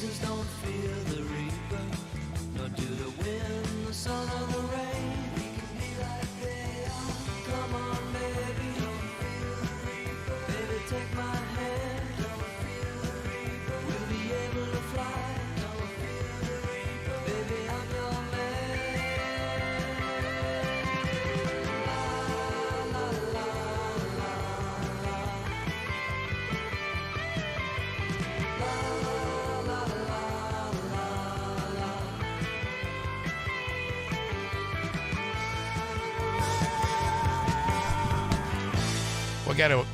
winds don't fear the reaper, nor do the wind, the sun, or the rain. We can be like they are. Come on, baby, don't fear the reaper. Baby, take my hand, don't fear the reaper. We'll be able to fly, don't fear the reaper. Baby, I'm your man. La, la, la, la, la. We got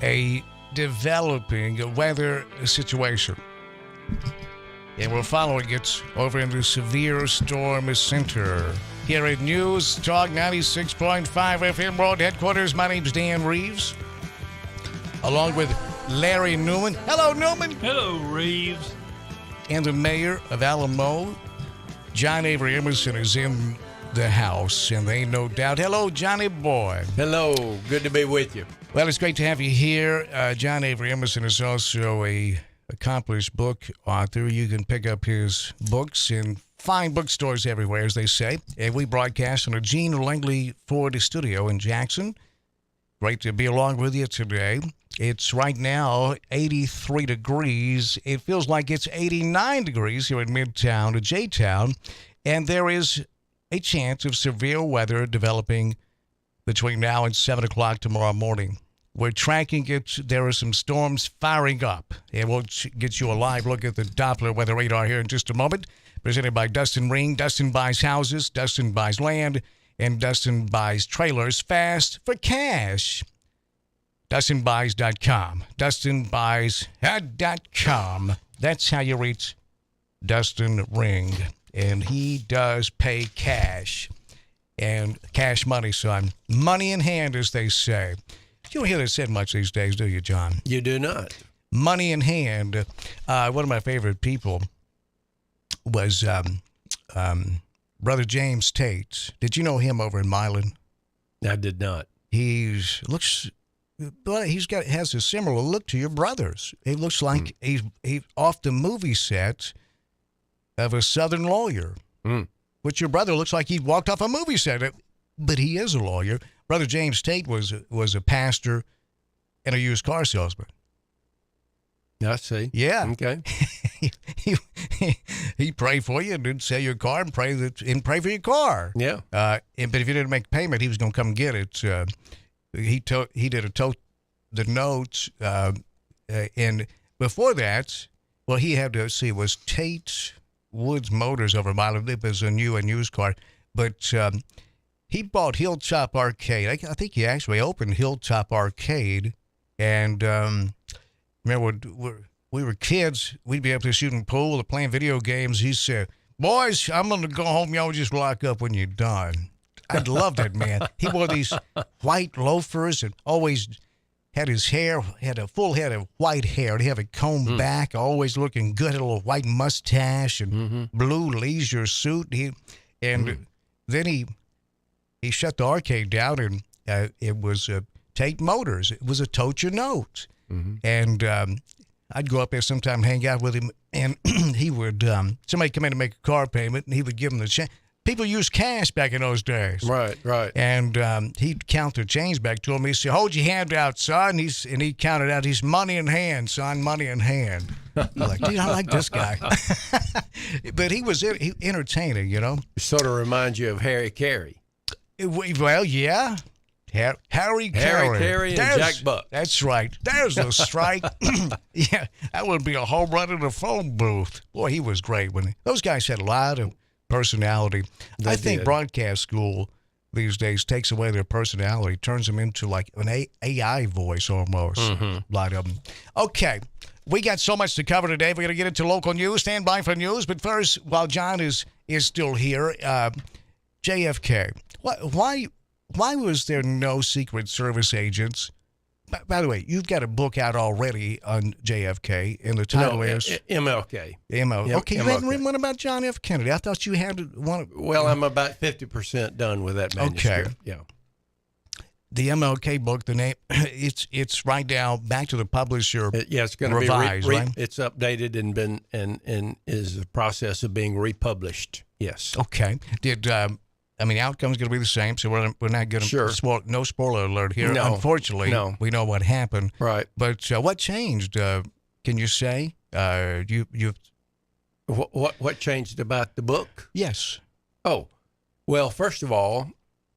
a developing weather situation. And we're following it over in the severe storm center. Here at News Talk 96.5 FM World Headquarters, my name's Dan Reeves, along with Larry Newman. Hello, Newman. Hello, Reeves. And the mayor of Alamo, John Avery Emerson, is in the house, and they no doubt. Hello, Johnny boy. Hello, good to be with you. Well, it's great to have you here. John Avery Emerson is also a accomplished book author. You can pick up his books in fine bookstores everywhere, as they say. And we broadcast on a Gene Langley Ford studio in Jackson. Great to be along with you today. It's right now 83 degrees. It feels like it's 89 degrees here in Midtown, J-Town. And there is a chance of severe weather developing between now and 7 o'clock tomorrow morning. We're tracking it. There are some storms firing up. And we'll get you a live look at the Doppler weather radar here in just a moment. Presented by Dustin Ring. Dustin buys houses, Dustin buys land, and Dustin buys trailers fast for cash. DustinBuys.com. DustinBuys.com. That's how you reach Dustin Ring. And he does pay cash. And cash money, son. Money in hand, as they say. You don't hear that said much these days, do you, John? You do not. Money in hand. One of my favorite people was Brother James Tate. Did you know him over in Milan? I did not. Has a similar look to your brother's. He looks like he's off the movie set of a Southern lawyer, which your brother looks like he walked off a movie set, but he is a lawyer. Brother James Tate was a pastor and a used car salesman. I see. Yeah. Okay. he prayed for you and didn't sell your car and pray for your car. Yeah. But if you didn't make payment, he was going to come get it. He did the notes, and before that, well, he had to see, it was Tate Woods Motors over Milan. It was a new and used car, but he bought Hilltop Arcade. I think he actually opened Hilltop Arcade, and remember when we were kids, we'd be up there shooting pool or playing video games. He said, "Boys, I'm going to go home. Y'all just lock up when you're done." I love that man. He wore these white loafers and always had his hair, had a full head of white hair. He'd have it combed back, always looking good, had a little white mustache and blue leisure suit. Then he shut the arcade down, and it was Tate Motors. It was a tote your note. And I'd go up there sometime, hang out with him, and he would, somebody come in to make a car payment, and he would give them the change. People used cash back in those days. Right. And he'd count the change back to him. He'd say, "Hold your hand out, son." And he counted out, "He's money in hand, son, money in hand." I'm like, dude, I like this guy. But he was entertaining, you know. It sort of reminds you of Harry Carey. Well, yeah. Harry Carey and Jack Buck. That's right. There's a strike. Yeah, that would be a home run in the phone booth. Boy, he was great. Those guys had a lot of personality. I think broadcast school these days takes away their personality, turns them into like an AI voice almost. A lot of them. Okay, we got so much to cover today. We're going to get into local news. Stand by for news. But first, while John is still here, JFK. Why was there no Secret Service agents? By the way, you've got a book out already on JFK, and the title is MLK. Okay, you haven't written one about John F. Kennedy. I thought you had one. Well, I'm about 50% done with that manuscript. Okay. Yeah. the MLK book, the name, it's right now back to the publisher. It's going to be revised, right? It's updated and been and is the process of being republished. Yes. Okay. Outcome's going to be the same, so we're not going to Sure. no spoiler alert here. No. Unfortunately, No. we know what happened. Right. But what changed? Can you say? You What changed about the book? yes. Oh, well, first of all,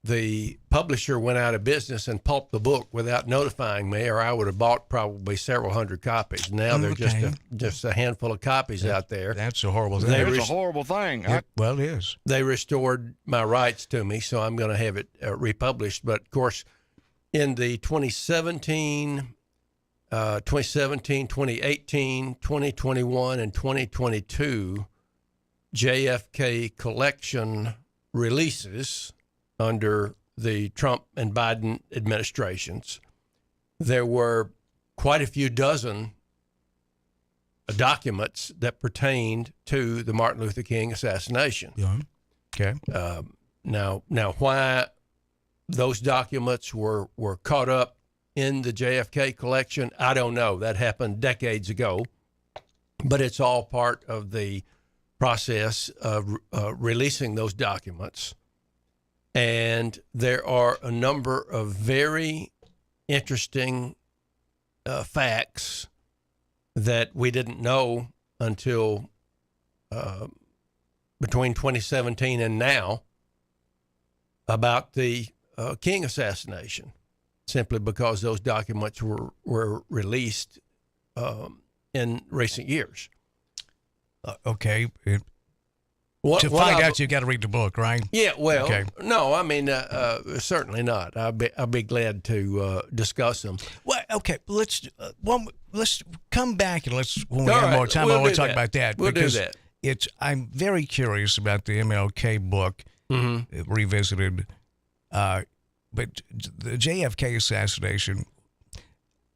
the publisher went out of business and pulped the book without notifying me, or I would have bought probably several hundred copies. Now there's Okay. just a handful of copies out there. That's a horrible thing. They It's a horrible thing. Well, it is. They restored my rights to me, so I'm going to have it republished. But of course, in the 2017, 2018, 2021, and 2022 JFK collection releases under the Trump and Biden administrations, there were quite a few dozen documents that pertained to the Martin Luther King assassination. Yeah. Okay. Now, why those documents were caught up in the JFK collection, I don't know. That happened decades ago, but it's all part of the process of releasing those documents. And there are a number of very interesting facts that we didn't know until between 2017 and now about the King assassination, simply because those documents were released in recent years. Okay. What, To what find I- out, you got to read the book, right? Yeah, well, Okay. no, I mean, certainly not. I'll be glad to discuss them. Well, okay. Let's come back and when we All have right, more time, we'll I want do to talk that. about that We'll do because that. I'm very curious about the MLK book revisited, but the JFK assassination.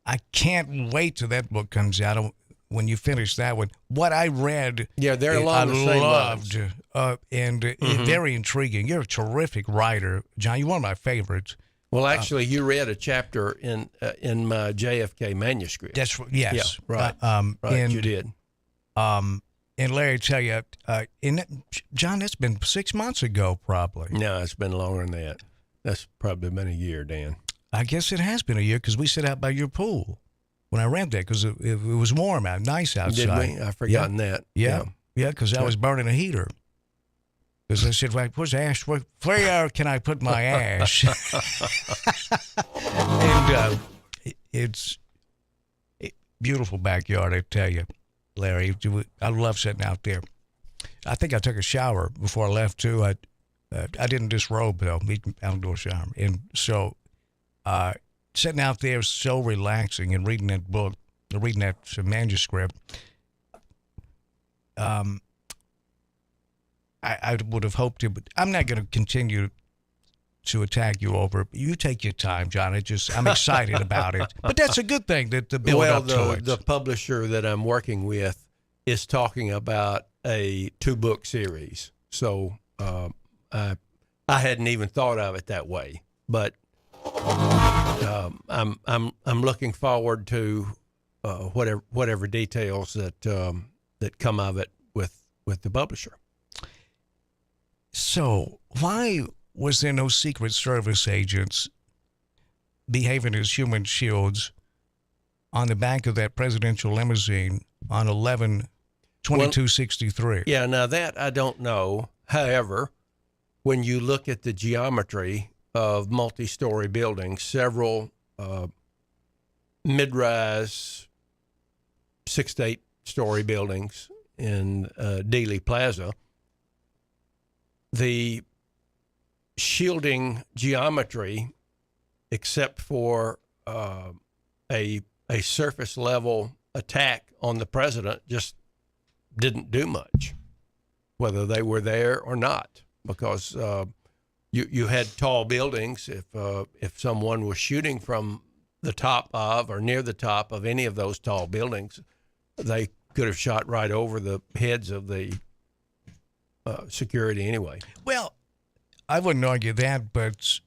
I can't wait till that book comes out. When you finish that one, what I read, Yeah, they're along the same loved, lines. and very intriguing. You're a terrific writer, John. You're one of my favorites. Well, actually, you read a chapter in my JFK manuscript. That's yes, Yeah, right. And, right, you did. And Larry, tell you, John, that's been 6 months ago, probably. No, it's been longer than that. That's probably been a year, Dan. I guess it has been a year because we sat out by your pool when I read that because it was warm out, nice outside. Did we? I've forgotten that. Yeah, because I was burning a heater. Because I said, "Well, where's ash? Where can I put my ash?" And it's beautiful backyard, I tell you, Larry. I love sitting out there. I think I took a shower before I left too. I didn't disrobe though, outdoor shower, and so sitting out there is so relaxing and reading that book, reading that manuscript. I would have hoped to, but I'm not going to continue to attack you over it. You take your time, John. I'm excited about it. But that's a good thing that the build up to it. The publisher that I'm working with is talking about a 2-book series. So I hadn't even thought of it that way, but I'm looking forward to whatever details that come of it with the publisher. So why was there no Secret Service agents behaving as human shields on the back of that presidential limousine on 11/22/63? Yeah, now that I don't know. However, when you look at the geometry of multi-story buildings, several mid-rise 6 to 8 story buildings in Dealey Plaza, the shielding geometry, except for a surface level attack on the president, just didn't do much, whether they were there or not, because you had tall buildings. If someone was shooting from the top of or near the top of any of those tall buildings, they could have shot right over the heads of the security anyway. Well, I wouldn't argue that, but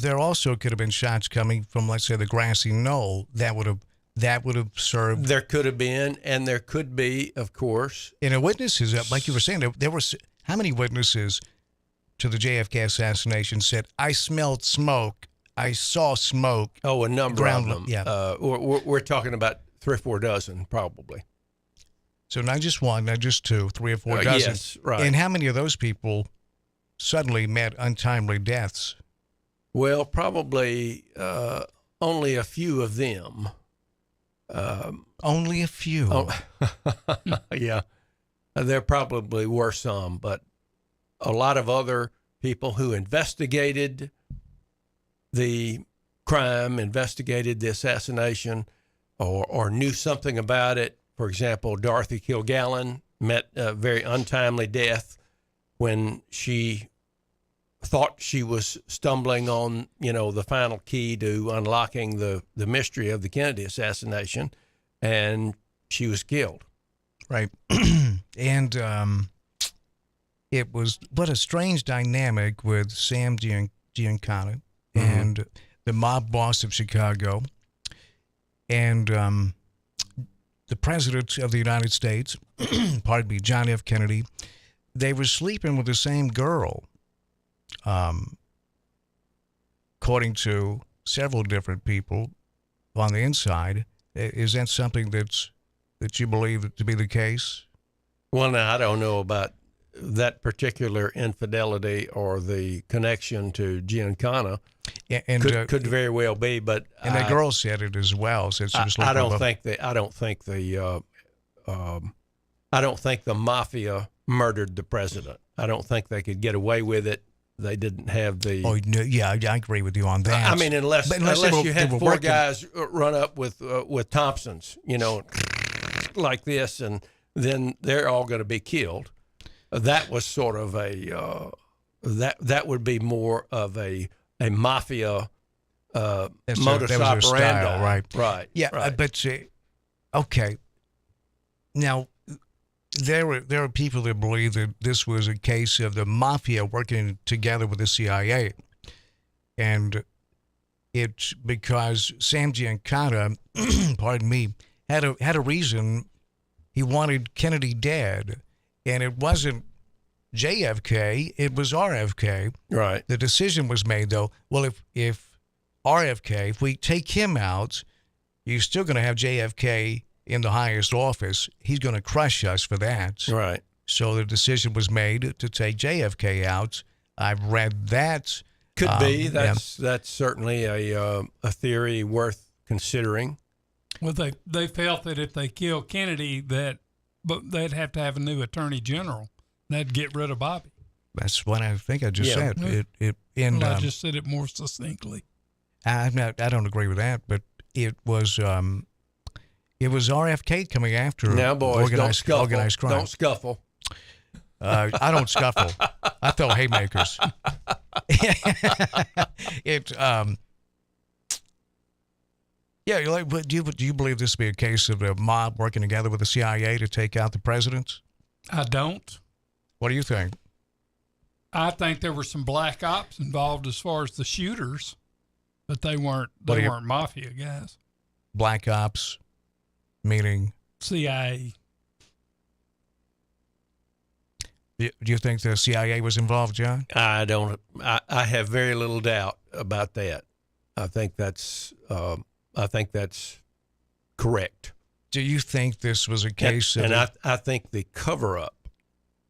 there also could have been shots coming from, let's say, the grassy knoll that would have served. There could have been, and there could be, of course. And the witnesses, like you were saying, there were how many witnesses to the JFK assassination said, "I smelled smoke, I saw smoke." Oh, a number of them. Yeah. We're talking about 3 or 4 dozen, probably. So not just one, not just two, 3 or 4 dozen. Yes, right. And how many of those people suddenly met untimely deaths? Well, probably only a few of them. Only a few. Oh, yeah. There probably were some, but a lot of other people who investigated the crime, investigated the assassination, or knew something about it. For example, Dorothy Kilgallen met a very untimely death when she thought she was stumbling on, the final key to unlocking the mystery of the Kennedy assassination, and she was killed. Right. And it was what a strange dynamic with Sam Giancana and the mob boss of Chicago and the President of the United States, pardon me, John F. Kennedy. They were sleeping with the same girl, according to several different people on the inside. Is that something that you believe to be the case? Well, now, I don't know about that particular infidelity or the connection to Giancana. And could very well be, but and the girl said it as well. Said she was I don't think the mafia murdered the president. I don't think they could get away with it. They didn't have the. Oh no, yeah, I agree with you on that. I mean, unless you had 4 guys run up with Thompsons, like this, and then they're all going to be killed. That was sort of that would be more of a mafia modus operandi, style, right? Right. Yeah, right. But okay. Now, there are people that believe that this was a case of the mafia working together with the CIA, and it's because Sam Giancana, pardon me, had a reason. He wanted Kennedy dead, and it wasn't JFK, it was RFK. Right. The decision was made, though, well, if RFK, if we take him out, you're still going to have JFK in the highest office. He's going to crush us for that. Right. So the decision was made to take JFK out. I've read that. Could be. That's certainly a theory worth considering. Well, they felt that if they killed Kennedy, but they'd have to have a new attorney general. That'd get rid of Bobby. That's what I think I just said. I just said it more succinctly. I don't agree with that, but it was RFK coming after now, boys, organized crime. Don't scuffle. I don't scuffle. I throw haymakers. But do you believe this to be a case of the mob working together with the CIA to take out the presidents? I don't. What do you think? I think there were some black ops involved as far as the shooters, but they weren't mafia guys. Black ops, meaning CIA. Do you think the CIA was involved, John? I don't. I have very little doubt about that. I think that's correct. Do you think this was a case and I think the cover-up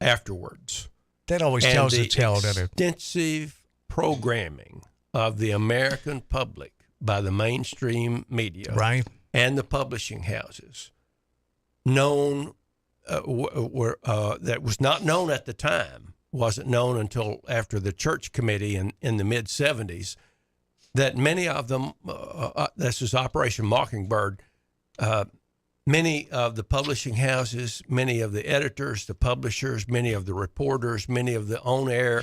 afterwards. That always tells the tale, doesn't it? Extensive programming of the American public by the mainstream media, right, and the publishing houses, known that was not known at the time, wasn't known until after the Church Committee in the mid '70s. That many of them, this is Operation Mockingbird. Many of the publishing houses, many of the editors, the publishers, many of the reporters, many of the on-air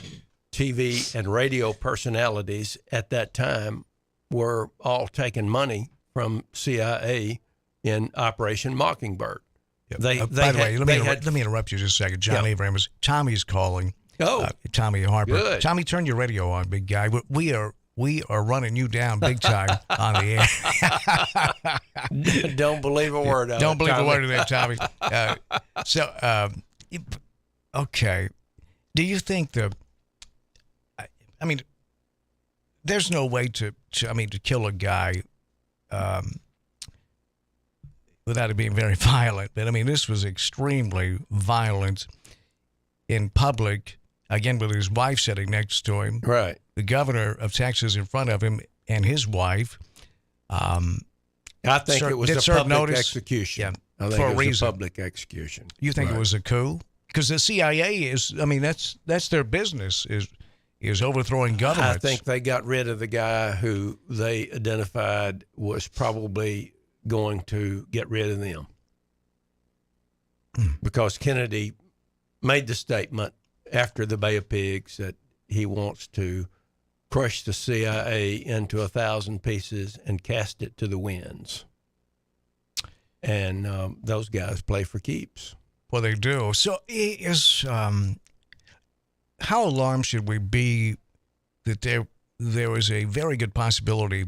TV and radio personalities at that time were all taking money from CIA in Operation Mockingbird. Yep. By the way, let me interrupt you just a second. John Abrams, Tommy's calling. Oh, Tommy Harper. Good. Tommy, turn your radio on, big guy. We are we are running you down big time on the air. Don't believe a word of it. Don't believe Tommy. a word of that, Tommy. Okay. Do you think I mean, there's no way to kill a guy without it being very violent. But I mean, this was extremely violent in public. Again, with his wife sitting next to him, Right. the governor of Texas in front of him, and his wife. I think it was did a serve public notice. execution. Yeah, I think for a it was reason. a public execution. You think Right. it was a coup? Because the CIA is, I mean, that's their business is overthrowing I governments. think they got rid of the guy who they identified was probably going to get rid of them. Because Kennedy made the statement after the Bay of Pigs that he wants to crush the CIA into 1,000 pieces and cast it to the winds. And those guys play for keeps. Well, they do. So how alarmed should we be that there is a very good possibility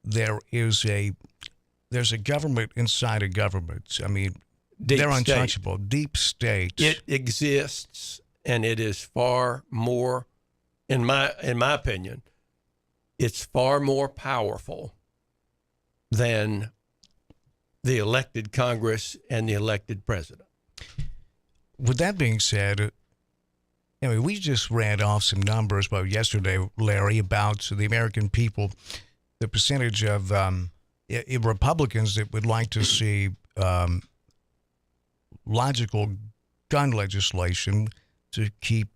there's a government inside a government? I mean, Deep they're state. untouchable. Deep state. It exists, and it is far more, in my opinion, it's far more powerful than the elected Congress and the elected president. With that being said, I mean, we just read off some numbers about yesterday, Larry, about the American people, the percentage of Republicans that would like to see logical gun legislation to keep,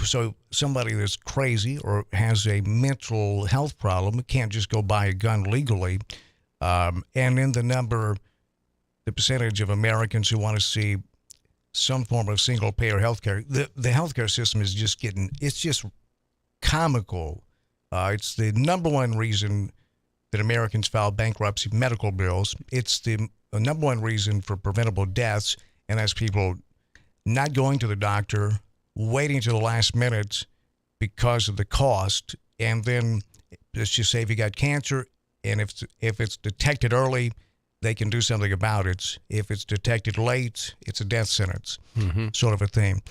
so somebody that's crazy or has a mental health problem can't just go buy a gun legally. And then the percentage of Americans who want to see some form of single-payer health care. The healthcare system is just it's just comical. It's the number one reason that Americans file bankruptcy medical bills. It's the number one reason for preventable deaths, and that's people not going to the doctor, waiting to the last minute because of the cost, and then let's just say if you got cancer, and if it's detected early, they can do something about it. If it's detected late, it's a death sentence, sort of a thing.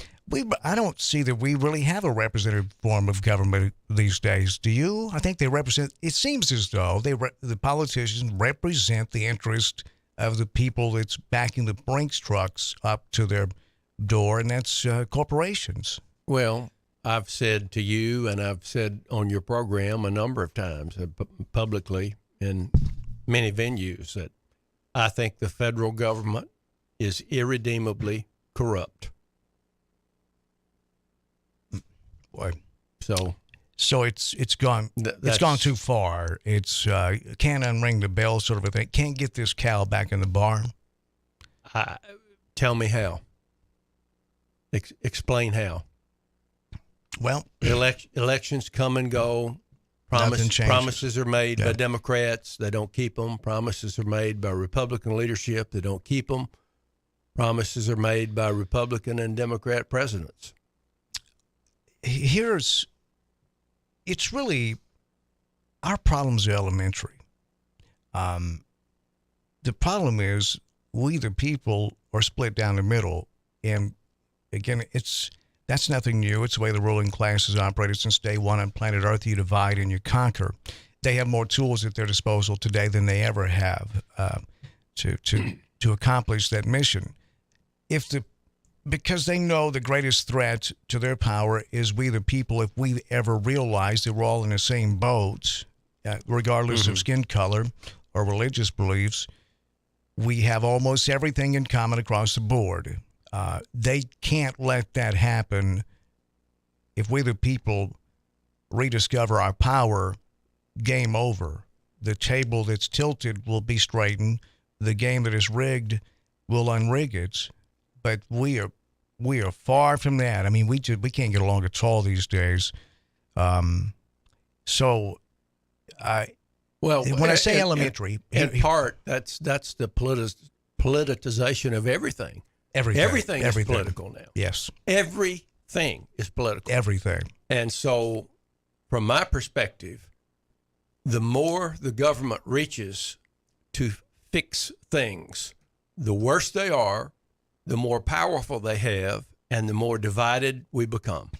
I don't see that we really have a representative form of government these days. Do you? I think they represent. It seems as though the politicians represent the interest of the people that's backing the Brinks trucks up to their door, and that's corporations. Well, I've said to you, and I've said on your program a number of times, publicly in many venues, that I think the federal government is irredeemably corrupt. Boy. So it's gone. It's gone too far. It's can't unring the bell, sort of a thing. Can't get this cow back in the barn. Tell me how. Explain how. Well, Elections come and go. Nothing changes. Promises are made by Democrats. They don't keep them. Promises are made by Republican leadership. They don't keep them. Promises are made by Republican and Democrat presidents. it's really, our problems are elementary. The problem is we, the people, are split down the middle. And again, that's nothing new. It's the way the ruling class has operated since day one on planet Earth. You divide and you conquer. They have more tools at their disposal today than they ever have to accomplish that mission. Because they know the greatest threat to their power is we, the people. If we ever realize that we're all in the same boat, regardless of skin color or religious beliefs, we have almost everything in common across the board. They can't let that happen. If we, the people, rediscover our power, game over. The table that's tilted will be straightened. The game that is rigged will unrig it. But we are far from that. I mean, we can't get along at all these days. When I say elementary, in part, that's the politicization of everything. Everything is political now. Yes. Everything is political. Everything. And so from my perspective, the more the government reaches to fix things, the worse they are, the more powerful they have, and the more divided we become.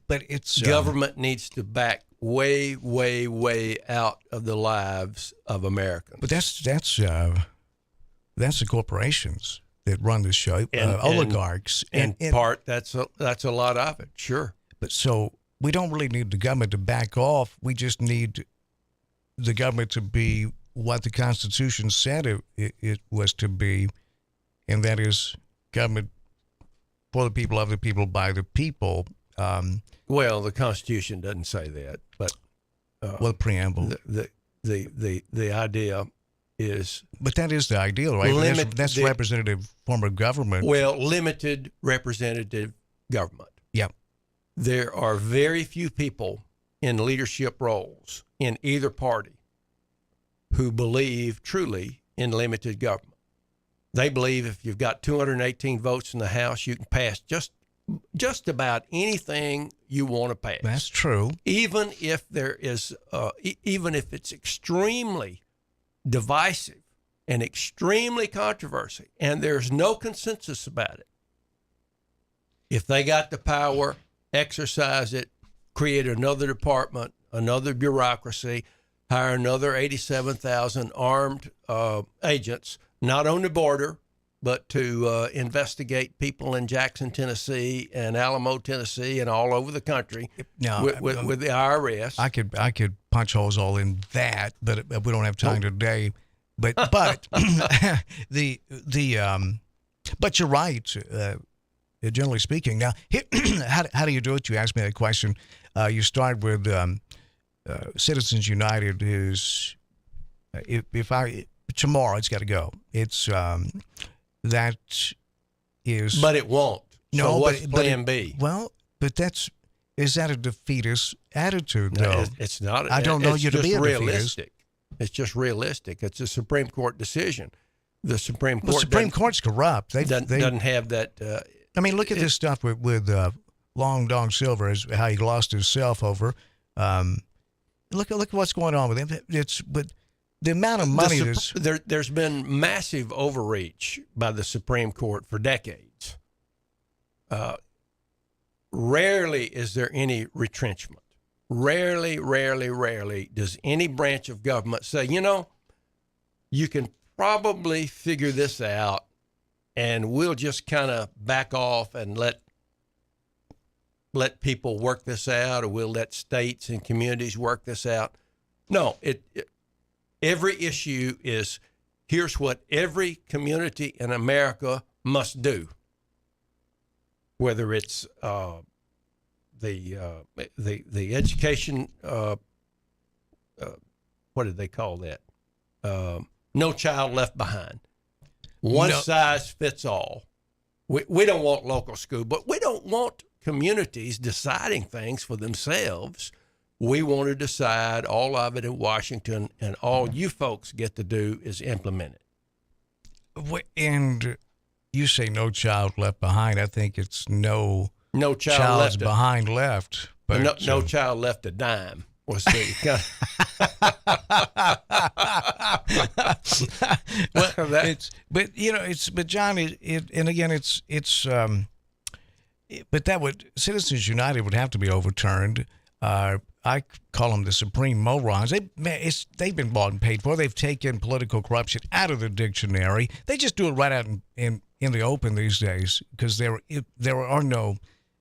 But it's Government needs to back way, way, way out of the lives of Americans. But that's the corporations that run the show, oligarchs. In part, that's a lot of it. Sure. But so we don't really need the government to back off. We just need the government to be what the Constitution said it was to be, and that is government for the people, of the people, by the people. Well, the Constitution doesn't say that, but Well, the preamble. The idea is, But that is the ideal, right? That's representative form of government. well, limited representative government. Yeah. There are very few people in leadership roles in either party who believe truly in limited government. They believe if you've got 218 votes in the House, you can pass just about anything you want to pass. That's true. Even if there is, even if it's extremely divisive and extremely controversial, and there's no consensus about it. If they got the power, exercise it, create another department, another bureaucracy, hire another 87,000 armed agents, not on the border, but to investigate people in Jackson, Tennessee, and Alamo, Tennessee, and all over the country with the IRS. I could punch holes all in that, but we don't have time today. But but you're right. Generally speaking, now how do you do it? You asked me that question. You start with Citizens United. Is tomorrow it's got to go. It's that is. But it won't. No, so what's Plan B? Well, but is that a defeatist attitude though? No, it's not. I don't know it's you to just be a realistic. defeatist. It's just realistic. It's a Supreme Court decision. The Supreme Court. The Supreme Court's corrupt. They doesn't have that. I mean, look at this stuff with Long Dong Silver, how he lost himself over. Look at what's going on with him. But the amount of money there's been massive overreach by the Supreme Court for decades. Rarely is there any retrenchment. Rarely does any branch of government say, you can probably figure this out and we'll just kind of back off and let people work this out, or we'll let states and communities work this out. No, every issue is, here's what every community in America must do. Whether it's the education, what did they call that? No Child Left Behind. One size fits all. We don't want local school, but we don't want communities deciding things for themselves. We want to decide all of it in Washington, and all you folks get to do is implement it. And you say no child left behind. I think it's no child behind left. But no child left a dime. Was the but John, and again, but Citizens United would have to be overturned. I call them the supreme morons. They've been bought and paid for. They've taken political corruption out of the dictionary. They just do it right out in the open these days because there are no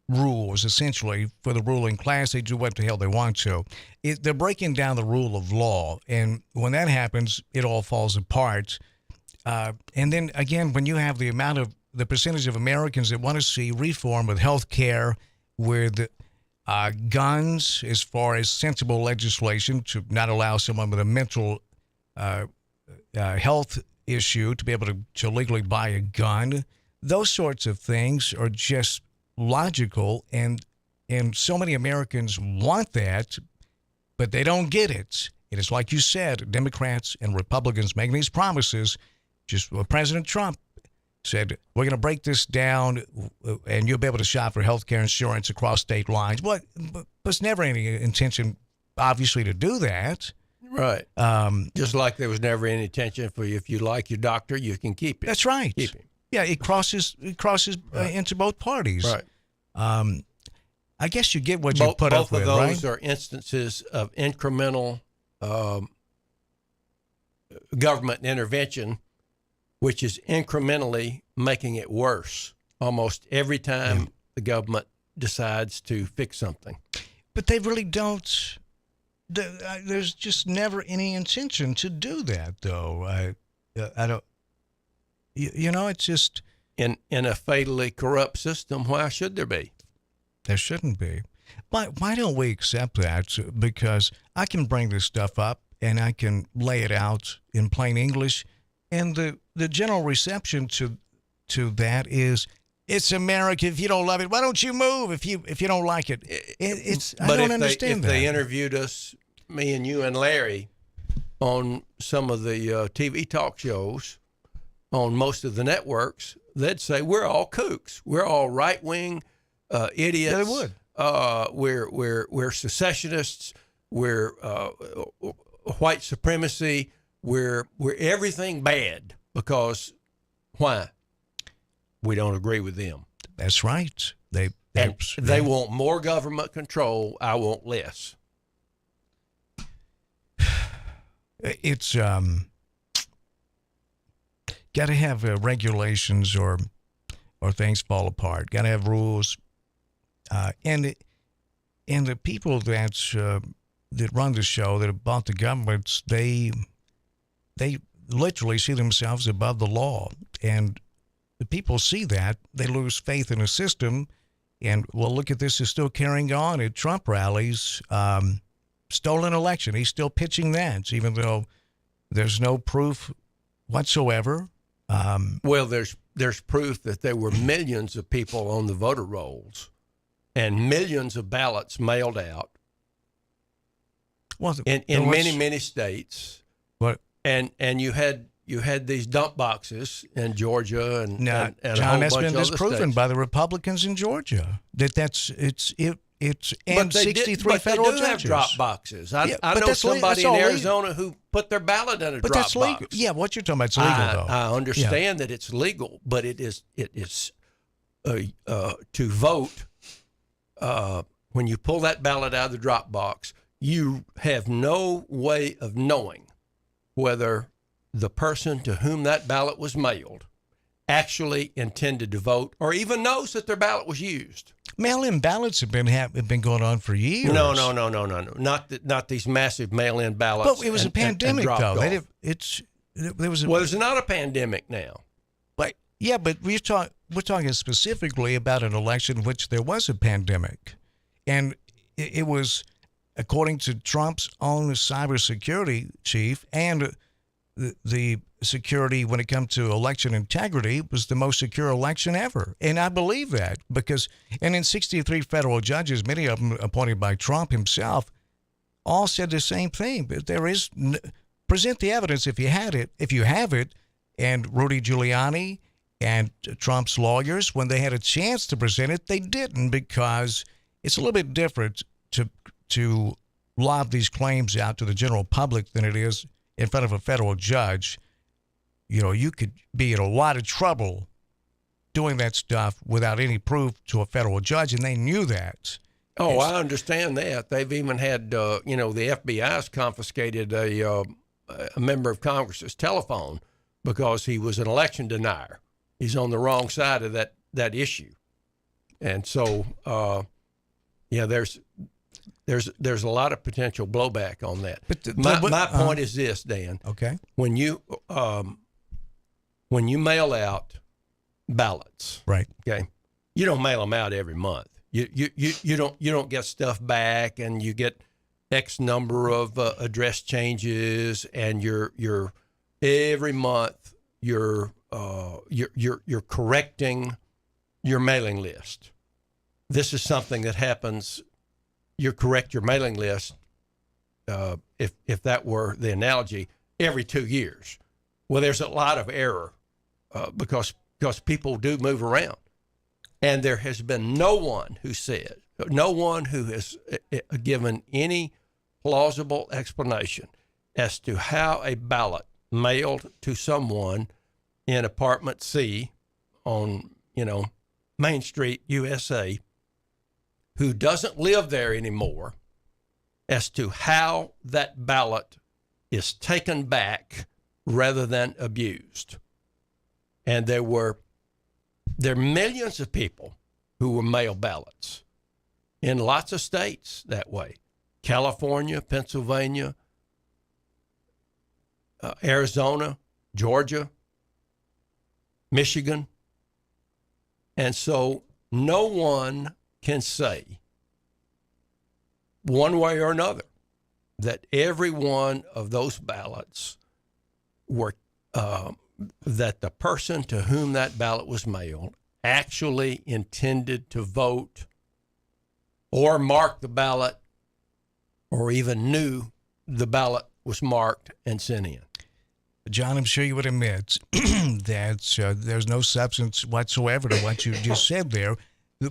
rules, essentially, for the ruling class. They do what the hell they want to. They're breaking down the rule of law, and when that happens, it all falls apart. And then, again, when you have the percentage of Americans that want to see reform with health care, with guns, as far as sensible legislation to not allow someone with a mental health issue to be able to legally buy a gun, those sorts of things are just logical, and so many Americans want that, but they don't get it. It is like you said, Democrats and Republicans making these promises. Just President Trump said, we're going to break this down and you'll be able to shop for health care insurance across state lines. But there's never any intention, obviously, to do that. Right. Just like there was never any intention for you. If you like your doctor, you can keep it. That's right. Keep him. Yeah, it crosses into both parties. Right. I guess you get what you put up with, right? Both of those are instances of incremental government intervention, which is incrementally making it worse almost every time the government decides to fix something. But they really don't. There's just never any intention to do that, though. I don't. You know, it's just In a fatally corrupt system, why should there be? there shouldn't be. Why don't we accept that? Because I can bring this stuff up and I can lay it out in plain English, and the general reception to that is, it's America. If you don't love it, why don't you move? If you don't like it, I don't understand that. If they that. interviewed us, me and you and Larry, on some of the TV talk shows, on most of the networks, they'd say we're all kooks. We're all right wing idiots. Yeah, they would. We're secessionists. We're white supremacy. We're everything bad because why? We don't agree with them. That's right. They want more government control. I want less. It's got to have regulations or things fall apart. Got to have rules, and the people that run the show, that have bought the governments, they literally see themselves above the law, and the people see that, they lose faith in the system. And well, look at this, is still carrying on at Trump rallies. Stolen election, he's still pitching that, even though there's no proof whatsoever. Well, there's proof that there were millions of people on the voter rolls and millions of ballots mailed out in many states. What? And you had these dump boxes in Georgia and John, a whole that's bunch been of other disproven states. by the Republicans in Georgia. It's and But 63 federal they do judges. have drop boxes. I but know that's somebody that's all in legal. Arizona who put their ballot in a But drop that's legal. box. Yeah, what you're talking about is legal, though. I understand that it's legal, but it is to vote. When you pull that ballot out of the drop box, you have no way of knowing whether the person to whom that ballot was mailed actually intended to vote or even knows that their ballot was used. Mail-in ballots have been going on for years. No. Not these massive mail-in ballots. But it was a pandemic, though. There's not a pandemic now. But yeah, but we're talking specifically about an election in which there was a pandemic, and it was, according to Trump's own cybersecurity chief and the security when it comes to election integrity, was the most secure election ever. And I believe that because, and in 63 federal judges, many of them appointed by Trump himself, all said the same thing. But there is, present the evidence if you have it. And Rudy Giuliani and Trump's lawyers, when they had a chance to present it, they didn't, because it's a little bit different to lob these claims out to the general public than it is in front of a federal judge. You know, you could be in a lot of trouble doing that stuff without any proof to a federal judge, and they knew that. Oh, I understand that. They've even had, the FBI's confiscated a member of Congress's telephone because he was an election denier. He's on the wrong side of that issue. And so, there's a lot of potential blowback on that. But my point is this, Dan. Okay. When you mail out ballots, Right. okay, you don't mail them out every month. You don't get stuff back, and you get X number of address changes, and you're every month you're correcting your mailing list. This is something that happens. You correct your mailing list, if that were the analogy, every 2 years. Well, there's a lot of error because because people do move around. And there has been no one who has given any plausible explanation as to how a ballot mailed to someone in apartment C on, Main Street, USA, who doesn't live there anymore, as to how that ballot is taken back rather than abused. And there are millions of people who were mail ballots in lots of states that way. California, Pennsylvania, Arizona, Georgia, Michigan. And so no one can say one way or another that every one of those ballots were, that the person to whom that ballot was mailed actually intended to vote or mark the ballot or even knew the ballot was marked and sent in. John, I'm sure you would admit that there's no substance whatsoever to what you just said there,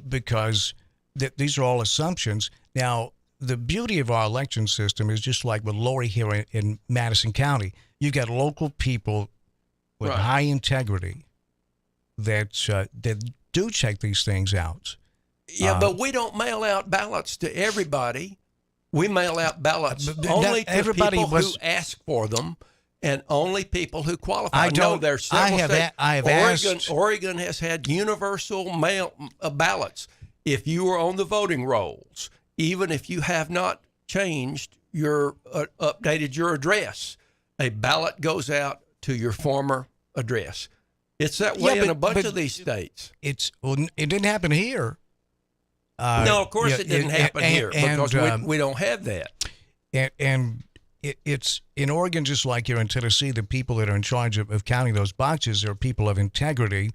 because these are all assumptions. Now, the beauty of our election system is just like with Lori here in Madison County. You've got local people with Right. high integrity that do check these things out. Yeah, but we don't mail out ballots to everybody. We mail out ballots But only to everybody people was- who ask for them, and only people who qualify. I don't- There's I several have states. I have Oregon, asked- Oregon has had universal mail ballots. If you are on the voting rolls, even if you have not changed your updated your address, a ballot goes out to your former address. It's that way in a bunch of these states. It didn't happen here. No, of course yeah, it didn't happen here because and, we don't have that. And it's in Oregon, just like here in Tennessee, the people that are in charge of counting those boxes are people of integrity.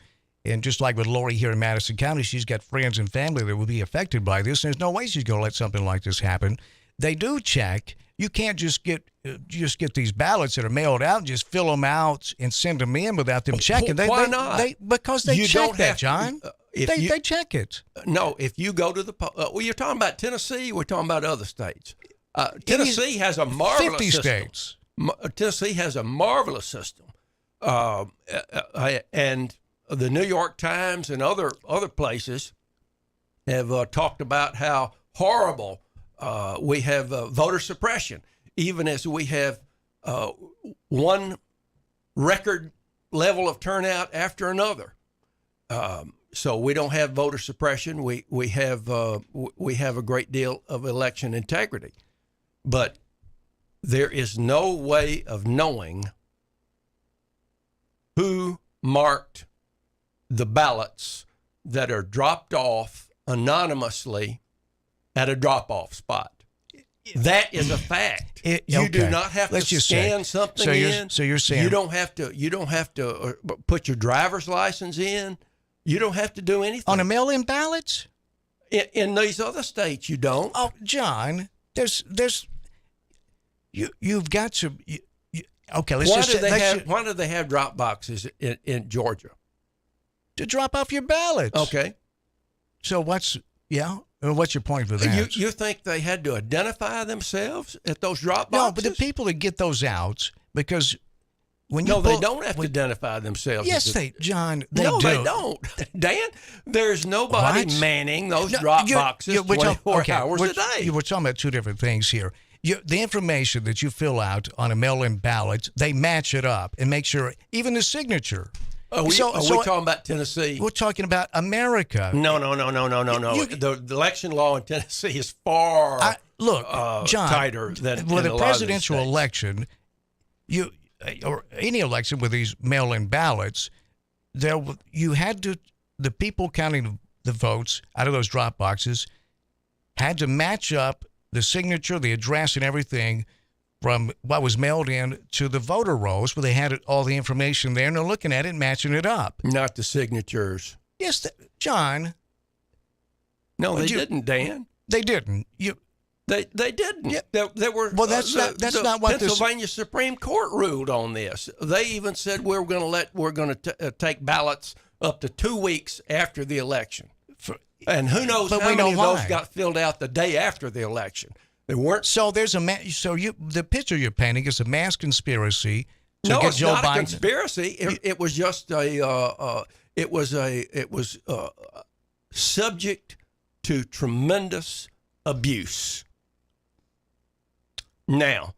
And just like with Lori here in Madison County, she's got friends and family that would be affected by this. There's no way she's going to let something like this happen. They do check. You can't just get these ballots that are mailed out and just fill them out and send them in without them checking. Why not? Because they You check don't that, have to- John. They check it. No, if you go to the well, you're talking about Tennessee. We're talking about other states. Tennessee has a marvelous 50 system. states. Tennessee has a marvelous system, and the New York Times and other places have talked about how horrible we have voter suppression, even as we have one record level of turnout after another. So we don't have voter suppression. We have a great deal of election integrity, but there is no way of knowing who marked the ballots that are dropped off anonymously at a drop-off spot. That is a fact. You do not have to scan something in. So you're saying you don't have to put your driver's license in. You don't have to do anything. on a mail-in ballot? In these other states, you don't. Oh, John, you've got to. Okay, let's Why just do say why do they have drop boxes in Georgia? to drop off your ballots. Okay. So what's your point for that? You think they had to identify themselves at those drop boxes? No, but the people that get those out, because when you No, they pull- don't have to identify themselves. Yes, John. They no, do. they don't. Dan, there's nobody What? manning those No, drop you- boxes you- we're 24 okay, hours we're- a day. We're talking about two different things here. The information that you fill out on a mail-in ballot, they match it up and make sure, even the signature. Are we talking about Tennessee? We're talking about America. No. You- The election law in Tennessee is far John, tighter than with in a lot of these presidential states. election, or any election with these mail-in ballots, the people counting the votes out of those drop boxes had to match up the signature, the address, and everything from what was mailed in to the voter rolls, where they had all the information there, and they're looking at it and matching it up. Not the signatures. Yes, John, No, they Would you- didn't, Dan. they didn't. They didn't. Yeah. There were. Well, that's not what this- Pennsylvania Supreme Court ruled on this. They even said we're going to take ballots up to 2 weeks after the election. And who knows But how we many know of those why. got filled out the day after the election. They weren't. So there's the picture you're painting is a mass conspiracy to No, get it's Joe not Biden. a conspiracy. It was just it was subject to tremendous abuse. Now,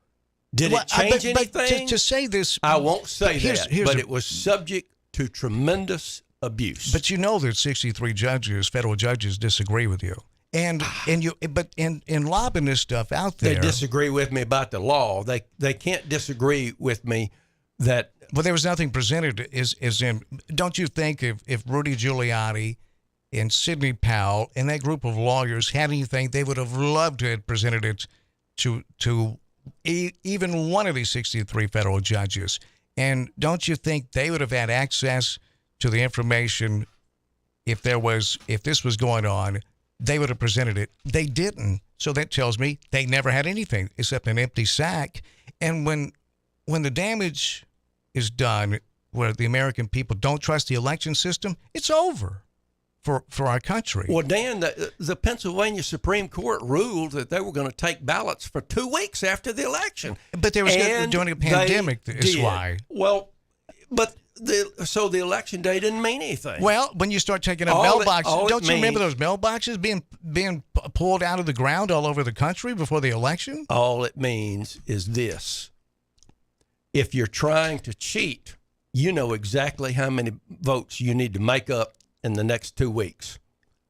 did Well, it change but anything? to say this, I won't say here's- that, here's but a- it was subject to tremendous abuse. but you know that 63 judges, federal judges, disagree with you, and in lobbing this stuff out they there, disagree with me about the law. They can't disagree with me that. Well, there was nothing presented as in. Don't you think if Rudy Giuliani and Sidney Powell and that group of lawyers had anything, they would have loved to have presented it to even one of these 63 federal judges. And don't you think they would have had access to the information if this was going on? They would have presented it. They didn't. So that tells me they never had anything except an empty sack. And when the damage is done, where the American people don't trust the election system, it's over for our country. Well, Dan, the Pennsylvania Supreme Court ruled that they were going to take ballots for 2 weeks after the election. But they was And during a they pandemic. Is did. why. Well, but the election day didn't mean anything. Well, when you start taking up All it mailboxes, don't you remember means- those mailboxes being pulled out of the ground all over the country before the election? All it means is this: if you're trying to cheat, you know exactly how many votes you need to make up in the next 2 weeks.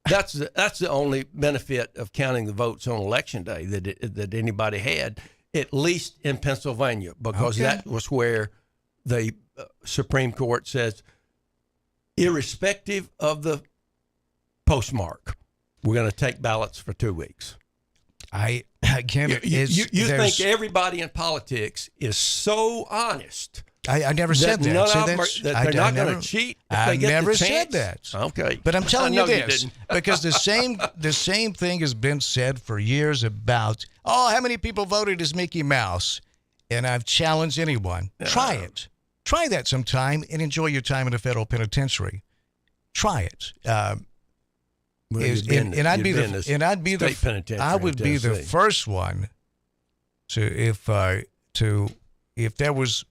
That's the only benefit of counting the votes on election day that anybody had, at least in Pennsylvania, because Okay. that was where the Supreme Court says, irrespective of the postmark, we're going to take ballots for 2 weeks. I can't. You think everybody in politics is so honest I never that said that. none See, of them that's- that I- they're I not going never- to cheat if I they get never the said chance? that. Okay, But I'm telling I you know this didn't. because the same thing has been said for years about, how many people voted as Mickey Mouse? And I've challenged anyone. Try it. Try that sometime and enjoy your time in a federal penitentiary. Try it. Well, Is- you've been- and I'd you've be been the to and I'd be the state penitentiary I would in be the Tennessee. first one to if there was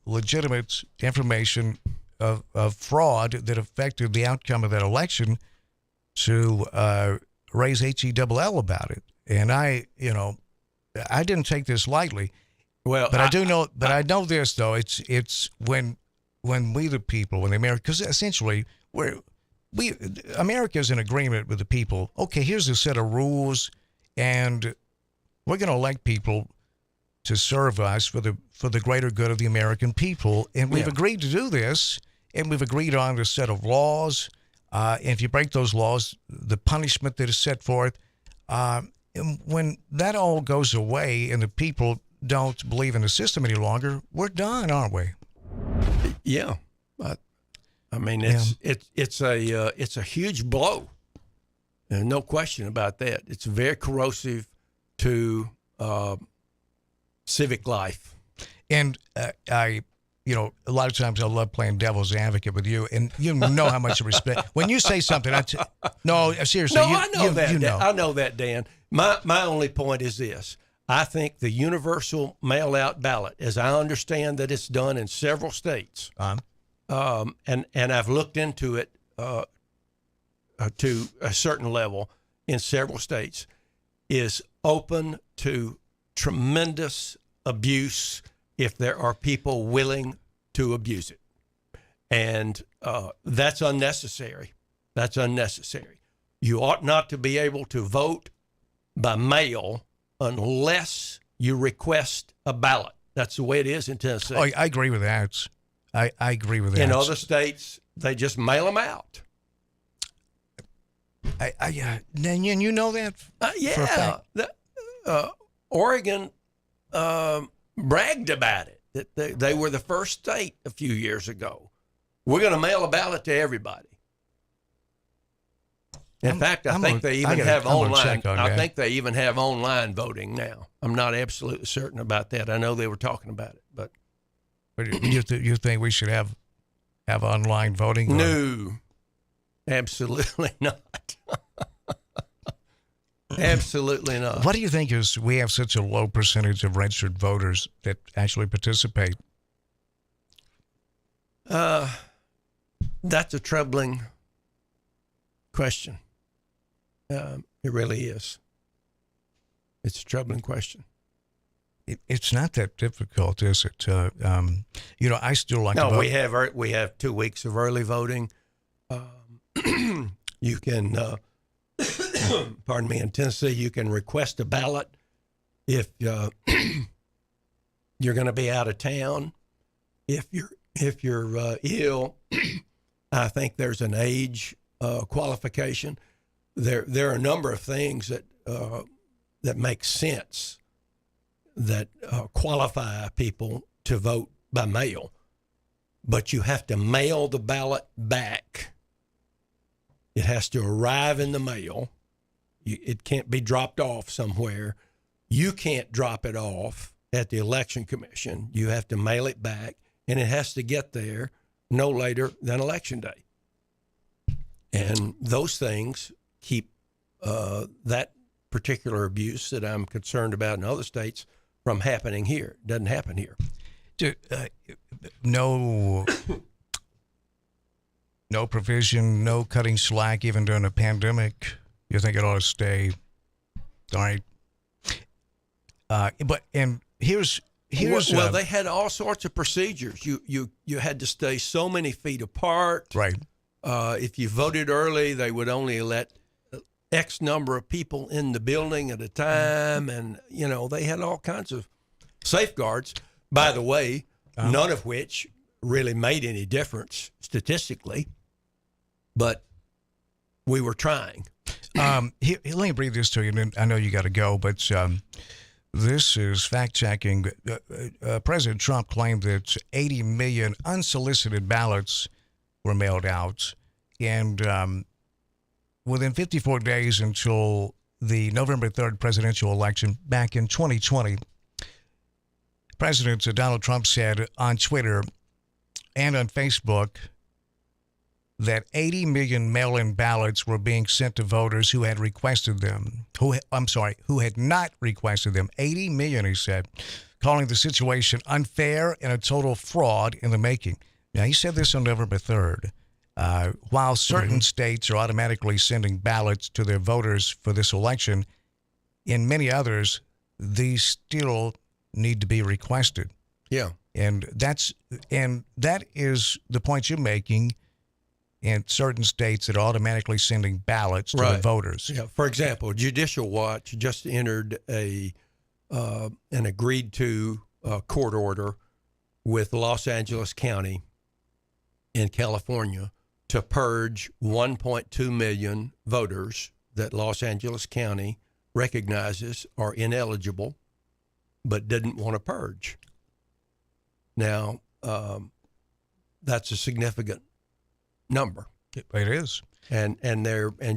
legitimate information of fraud that affected the outcome of that election to raise HELL about it. And I didn't take this lightly. Well, But I do know. But I know this though. It's when we the people, when the America, because essentially America's in agreement with the people. Okay, here's a set of rules, and we're going to elect people to serve us for the greater good of the American people. And we've Yeah. agreed to do this, and we've agreed on a set of laws. And if you break those laws, the punishment that is set forth. And when that all goes away, and the people don't believe in the system any longer, we're done, aren't we? yeah, I mean it's a huge blow, and no question about that. It's very corrosive to civic life. And a lot of times I love playing devil's advocate with you, and you know how much I respect when you say something. No, seriously. No, I know that. You know. I know that, Dan. My only point is this: I think the universal mail-out ballot, as I understand that it's done in several states, and I've looked into it to a certain level in several states, is open to tremendous abuse if there are people willing to abuse it. And that's unnecessary. That's unnecessary. You ought not to be able to vote by mail unless you request a ballot. That's the way it is in Tennessee. Oh, I agree with that. I agree with that. In other states, they just mail them out. And you know that? For a Yeah. fact. Oregon bragged about it, that they were the first state a few years ago. We're going to mail a ballot to everybody. In fact, I think they even have online. I think they even have online voting now. I'm not absolutely certain about that. I know they were talking about it, but You think we should have have online voting? No, absolutely not. Absolutely not. What do you think is we have such a low percentage of registered voters that actually participate? That's a troubling question. It really is. It's a troubling question. It's not that difficult, is it? I still like to No, vote. we have 2 weeks of early voting. You can, pardon me, in Tennessee, you can request a ballot if you're going to be out of town. If you're ill, I think there's an age qualification. There are a number of things that make sense that qualify people to vote by mail, but you have to mail the ballot back. It has to arrive in the mail. It can't be dropped off somewhere. You can't drop it off at the Election Commission. You have to mail it back, and it has to get there no later than Election Day. And those things keep that particular abuse that I'm concerned about in other states from happening here. It doesn't happen here. No provision, no cutting slack, even during a pandemic. You think it ought to stay? All right. And here's well, they had all sorts of procedures. You had to stay so many feet apart. Right. If you voted early, they would only let X number of people in the building at a time, and they had all kinds of safeguards. By the way, none of which really made any difference statistically, but we were trying. Let me read this to you, and I know you got to go, but this is fact-checking. President Trump claimed that 80 million unsolicited ballots were mailed out, and within 54 days until the November 3rd presidential election back in 2020, President Donald Trump said on Twitter and on Facebook that 80 million mail-in ballots were being sent to voters who had requested them. Who had not requested them. 80 million, he said, calling the situation unfair and a total fraud in the making. Now, he said this on November 3rd. While certain states are automatically sending ballots to their voters for this election, in many others, these still need to be requested. Yeah. And that is the point you're making. In certain states that are automatically sending ballots to the voters. Yeah. For example, Judicial Watch just entered an agreed to court order with Los Angeles County in California to purge 1.2 million voters that Los Angeles County recognizes are ineligible but didn't want to purge. Now, that's a significant number. It is. And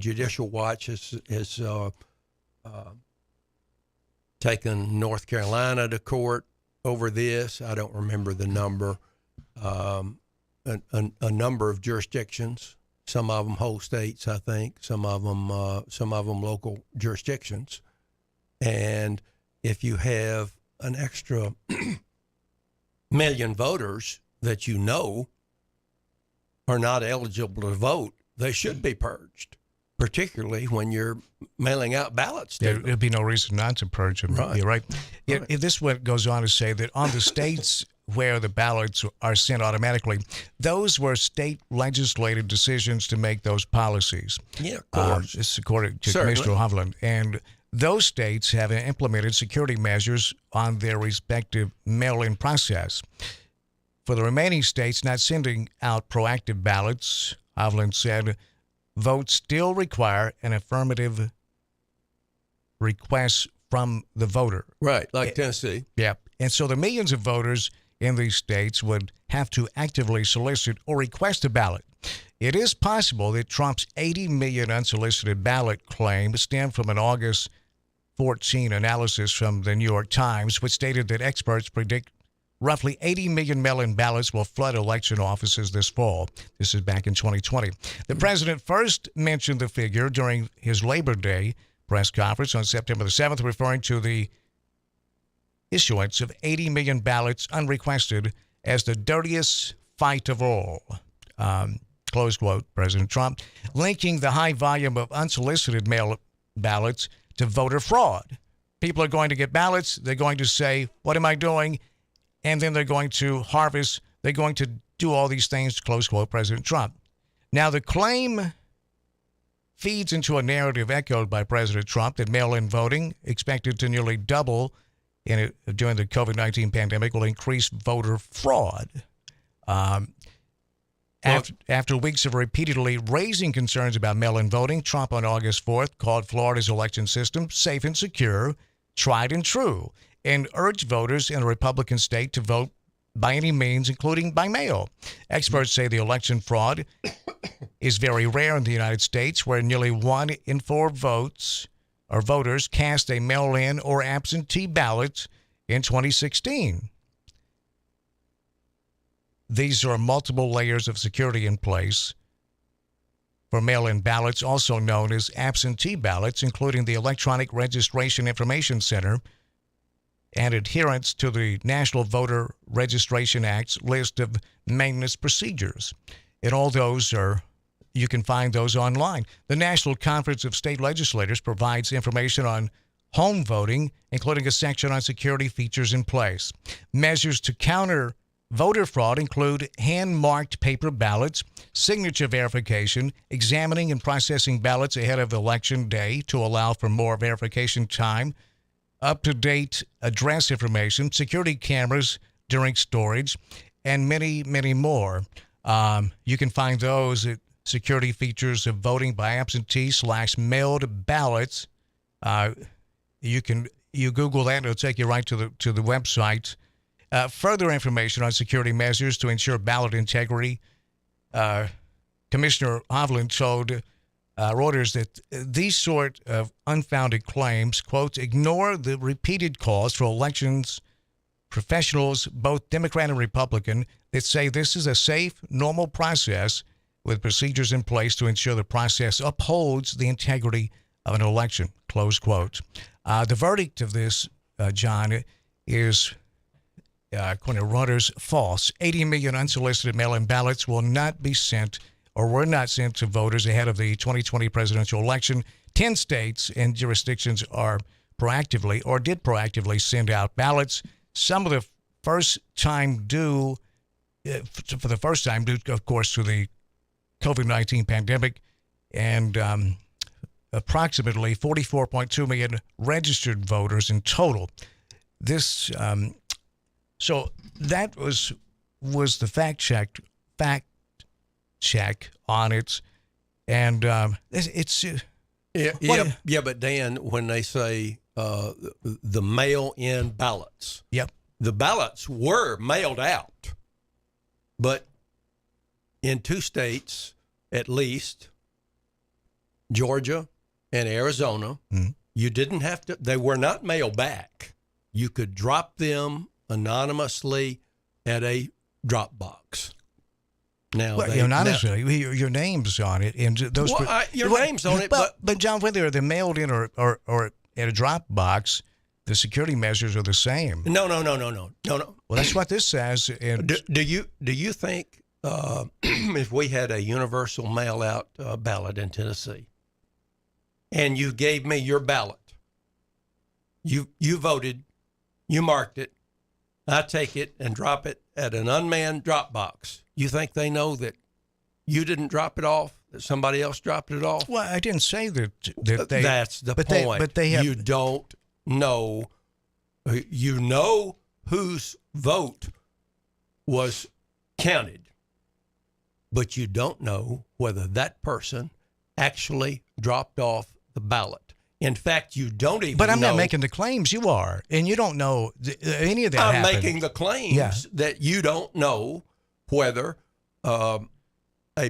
Judicial Watch has taken North Carolina to court over this. I don't remember the number. A number of jurisdictions. Some of them whole states, I think. Some of them local jurisdictions. And if you have an extra million voters that are not eligible to vote, they should be purged, particularly when you're mailing out ballots. There'd be no reason not to purge them. Right. You're right. Right. This one goes on to say that on the states where the ballots are sent automatically, those were state legislative decisions to make those policies. Yeah, of course. This is according to Certainly. Commissioner Hovland. And those states have implemented security measures on their respective mail-in process. For the remaining states not sending out proactive ballots, Hovland said, votes still require an affirmative request from the voter. Right, like Tennessee. Yeah. And so the millions of voters in these states would have to actively solicit or request a ballot. It is possible that Trump's 80 million unsolicited ballot claim stemmed from an August 14 analysis from the New York Times, which stated that experts predict roughly 80 million mail-in ballots will flood election offices this fall. This is back in 2020. The president first mentioned the figure during his Labor Day press conference on September the 7th, referring to the issuance of 80 million ballots unrequested as the dirtiest fight of all. Close quote, President Trump, linking the high volume of unsolicited mail ballots to voter fraud. People are going to get ballots. They're going to say, what am I doing? And then they're going to harvest. They're going to do all these things, close quote, President Trump. Now, the claim feeds into a narrative echoed by President Trump that mail-in voting, expected to nearly double during the COVID-19 pandemic, will increase voter fraud. After weeks of repeatedly raising concerns about mail-in voting, Trump on August 4th called Florida's election system safe and secure, tried and true, and urged voters in a Republican state to vote by any means, including by mail. Experts say the election fraud is very rare in the United States, where nearly 1 in 4 voters cast a mail-in or absentee ballot in 2016. These are multiple layers of security in place for mail-in ballots, also known as absentee ballots, including the Electronic Registration Information Center and adherence to the National Voter Registration Act's list of maintenance procedures. And all those you can find those online. The National Conference of State Legislators provides information on home voting, including a section on security features in place. Measures to counter voter fraud include hand-marked paper ballots, signature verification, examining and processing ballots ahead of Election Day to allow for more verification time, up-to-date address information, security cameras during storage, and many, many more. You can find those at security features of voting by absentee/mailed ballots. You Google that, and it'll take you right to the website. Further information on security measures to ensure ballot integrity. Commissioner Hovland told Reuters that these sort of unfounded claims, quote, ignore the repeated calls for elections professionals, both Democrat and Republican, that say this is a safe, normal process with procedures in place to ensure the process upholds the integrity of an election, close quote. The verdict of this, John, is, according to Reuters, false. 80 million unsolicited mail-in ballots will not be sent or were not sent to voters ahead of the 2020 presidential election. 10 states and jurisdictions did proactively send out ballots. Some of the first time due, of course, to the COVID-19 pandemic, and approximately 44.2 million registered voters in total. This, so that was the fact check on it, and it's but Dan, when they say the mail-in ballots, yep, the ballots were mailed out, but in 2 states at least, Georgia and Arizona, you didn't have to, they were not mailed back. You could drop them anonymously at a drop box. Now, your name's on it, and those. Name's on it, but John, whether they're mailed in or at a drop box, the security measures are the same. No. Well, that's what this says. And do you think if we had a universal mail-out ballot in Tennessee, and you gave me your ballot, you voted, you marked it, I take it and drop it at an unmanned drop box, you think they know that you didn't drop it off, that somebody else dropped it off? Well, I didn't say that they. That's the point. But they have. You don't know. You know whose vote was counted, but you don't know whether that person actually dropped off the ballot. In fact, you don't even know. But I'm not making the claims. You are. And you don't know any of that I'm happened. making the claims that you don't know whether a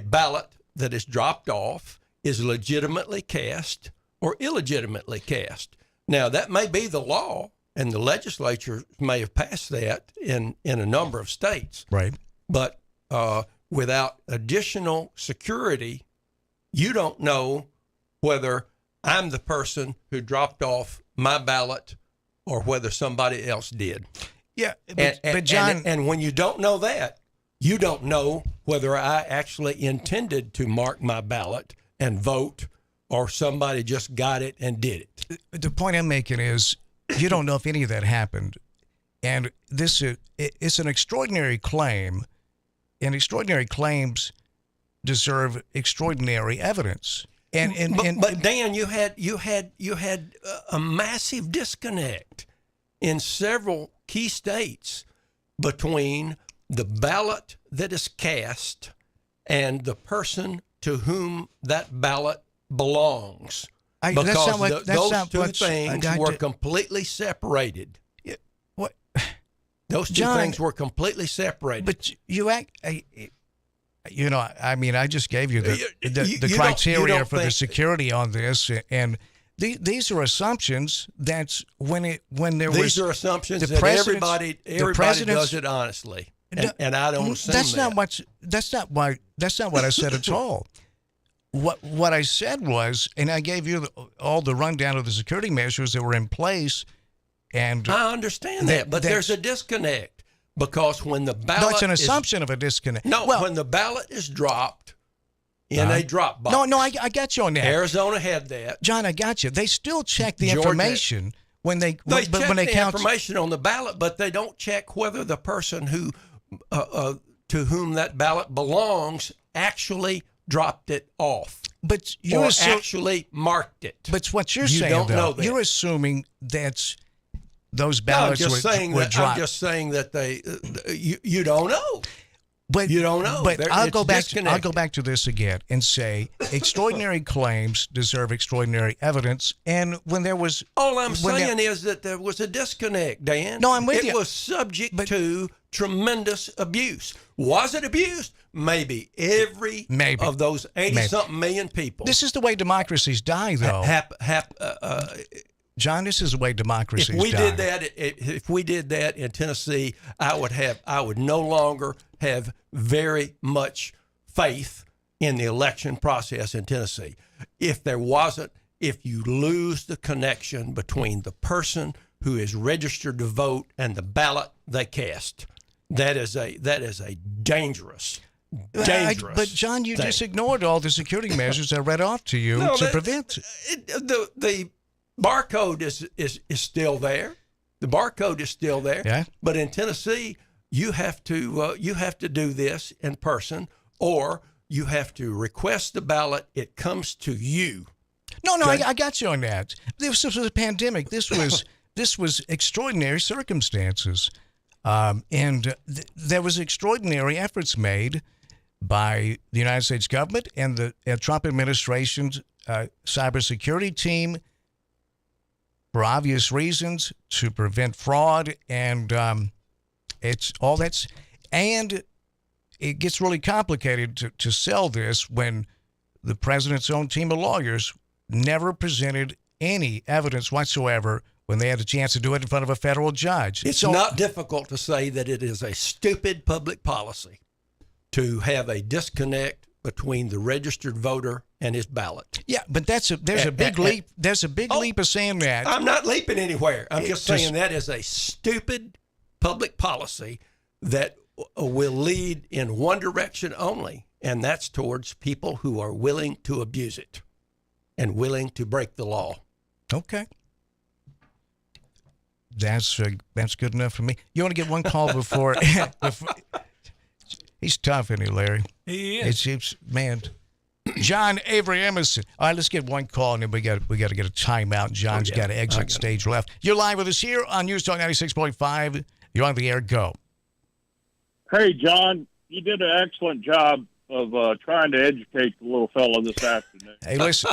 ballot that is dropped off is legitimately cast or illegitimately cast. Now, that may be the law, and the legislature may have passed that in a number of states. Right. But without additional security, you don't know whether I'm the person who dropped off my ballot or whether somebody else did. Yeah, but John, and when you don't know that, you don't know whether I actually intended to mark my ballot and vote, or somebody just got it and did it. the point I'm making is you don't know if any of that happened, and it's an extraordinary claim, and extraordinary claims deserve extraordinary evidence. But Dan, you had a massive disconnect in several key states between the ballot that is cast and the person to whom that ballot belongs. Because those two things were completely separated. What? Those two things were completely separated. But I just gave you the criteria for the security on this, and these are assumptions. That's these are assumptions that everybody does it honestly, and I don't assume That's not what I said at all. What I said was, and I gave you all the rundown of the security measures that were in place, and I understand that, but there's a disconnect. Because when the ballot it's an assumption of a disconnect. When the ballot is dropped in a drop box. No, I got you on that. Arizona had that. John, I got you. They still check the information when they check the count information on the ballot, but they don't check whether the person who to whom that ballot belongs actually dropped it off. But actually marked it. But what you're saying, don't know that. You're assuming that's those ballots were dropped. I'm just saying that you don't know. But you don't know. But I'll go back to this again and say extraordinary claims deserve extraordinary evidence. And when there was all I'm saying is that there was a disconnect, Dan. No, I'm with you. It was subject to tremendous abuse. Was it abused? Maybe. Maybe of those 80-something million people. This is the way democracies die, though. John, this is the way democracy did that, if we did that in Tennessee, I would no longer have very much faith in the election process in Tennessee. If you lose the connection between the person who is registered to vote and the ballot they cast, that is a dangerous. But John, you just ignored all the security measures I read off to you to prevent the barcode is still there. The barcode is still there. Yeah. But in Tennessee, you have to do this in person, or you have to request the ballot. It comes to you. No, I got you on that. This was a pandemic. This was extraordinary circumstances, and there was extraordinary efforts made by the United States government and the Trump administration's cybersecurity team, for obvious reasons, to prevent fraud, and it's all that's, and it gets really complicated to sell this when the president's own team of lawyers never presented any evidence whatsoever when they had a chance to do it in front of a federal judge. It's not difficult to say that it is a stupid public policy to have a disconnect between the registered voter and his ballot. Yeah, but there's a big leap. There's a big leap of saying that. I'm not leaping anywhere. I'm just saying that is a stupid public policy that will lead in one direction only, and that's towards people who are willing to abuse it and willing to break the law. Okay. That's good enough for me. You want to get one call before he's tough, isn't he, Larry? He is. It's man. John Avery Emerson. All right, let's get one call, and then we got to get a timeout. John's got to exit stage left. You're live with us here on News Talk 96.5. You're on the air. Go. Hey, John, you did an excellent job of trying to educate the little fellow this afternoon. Hey, listen,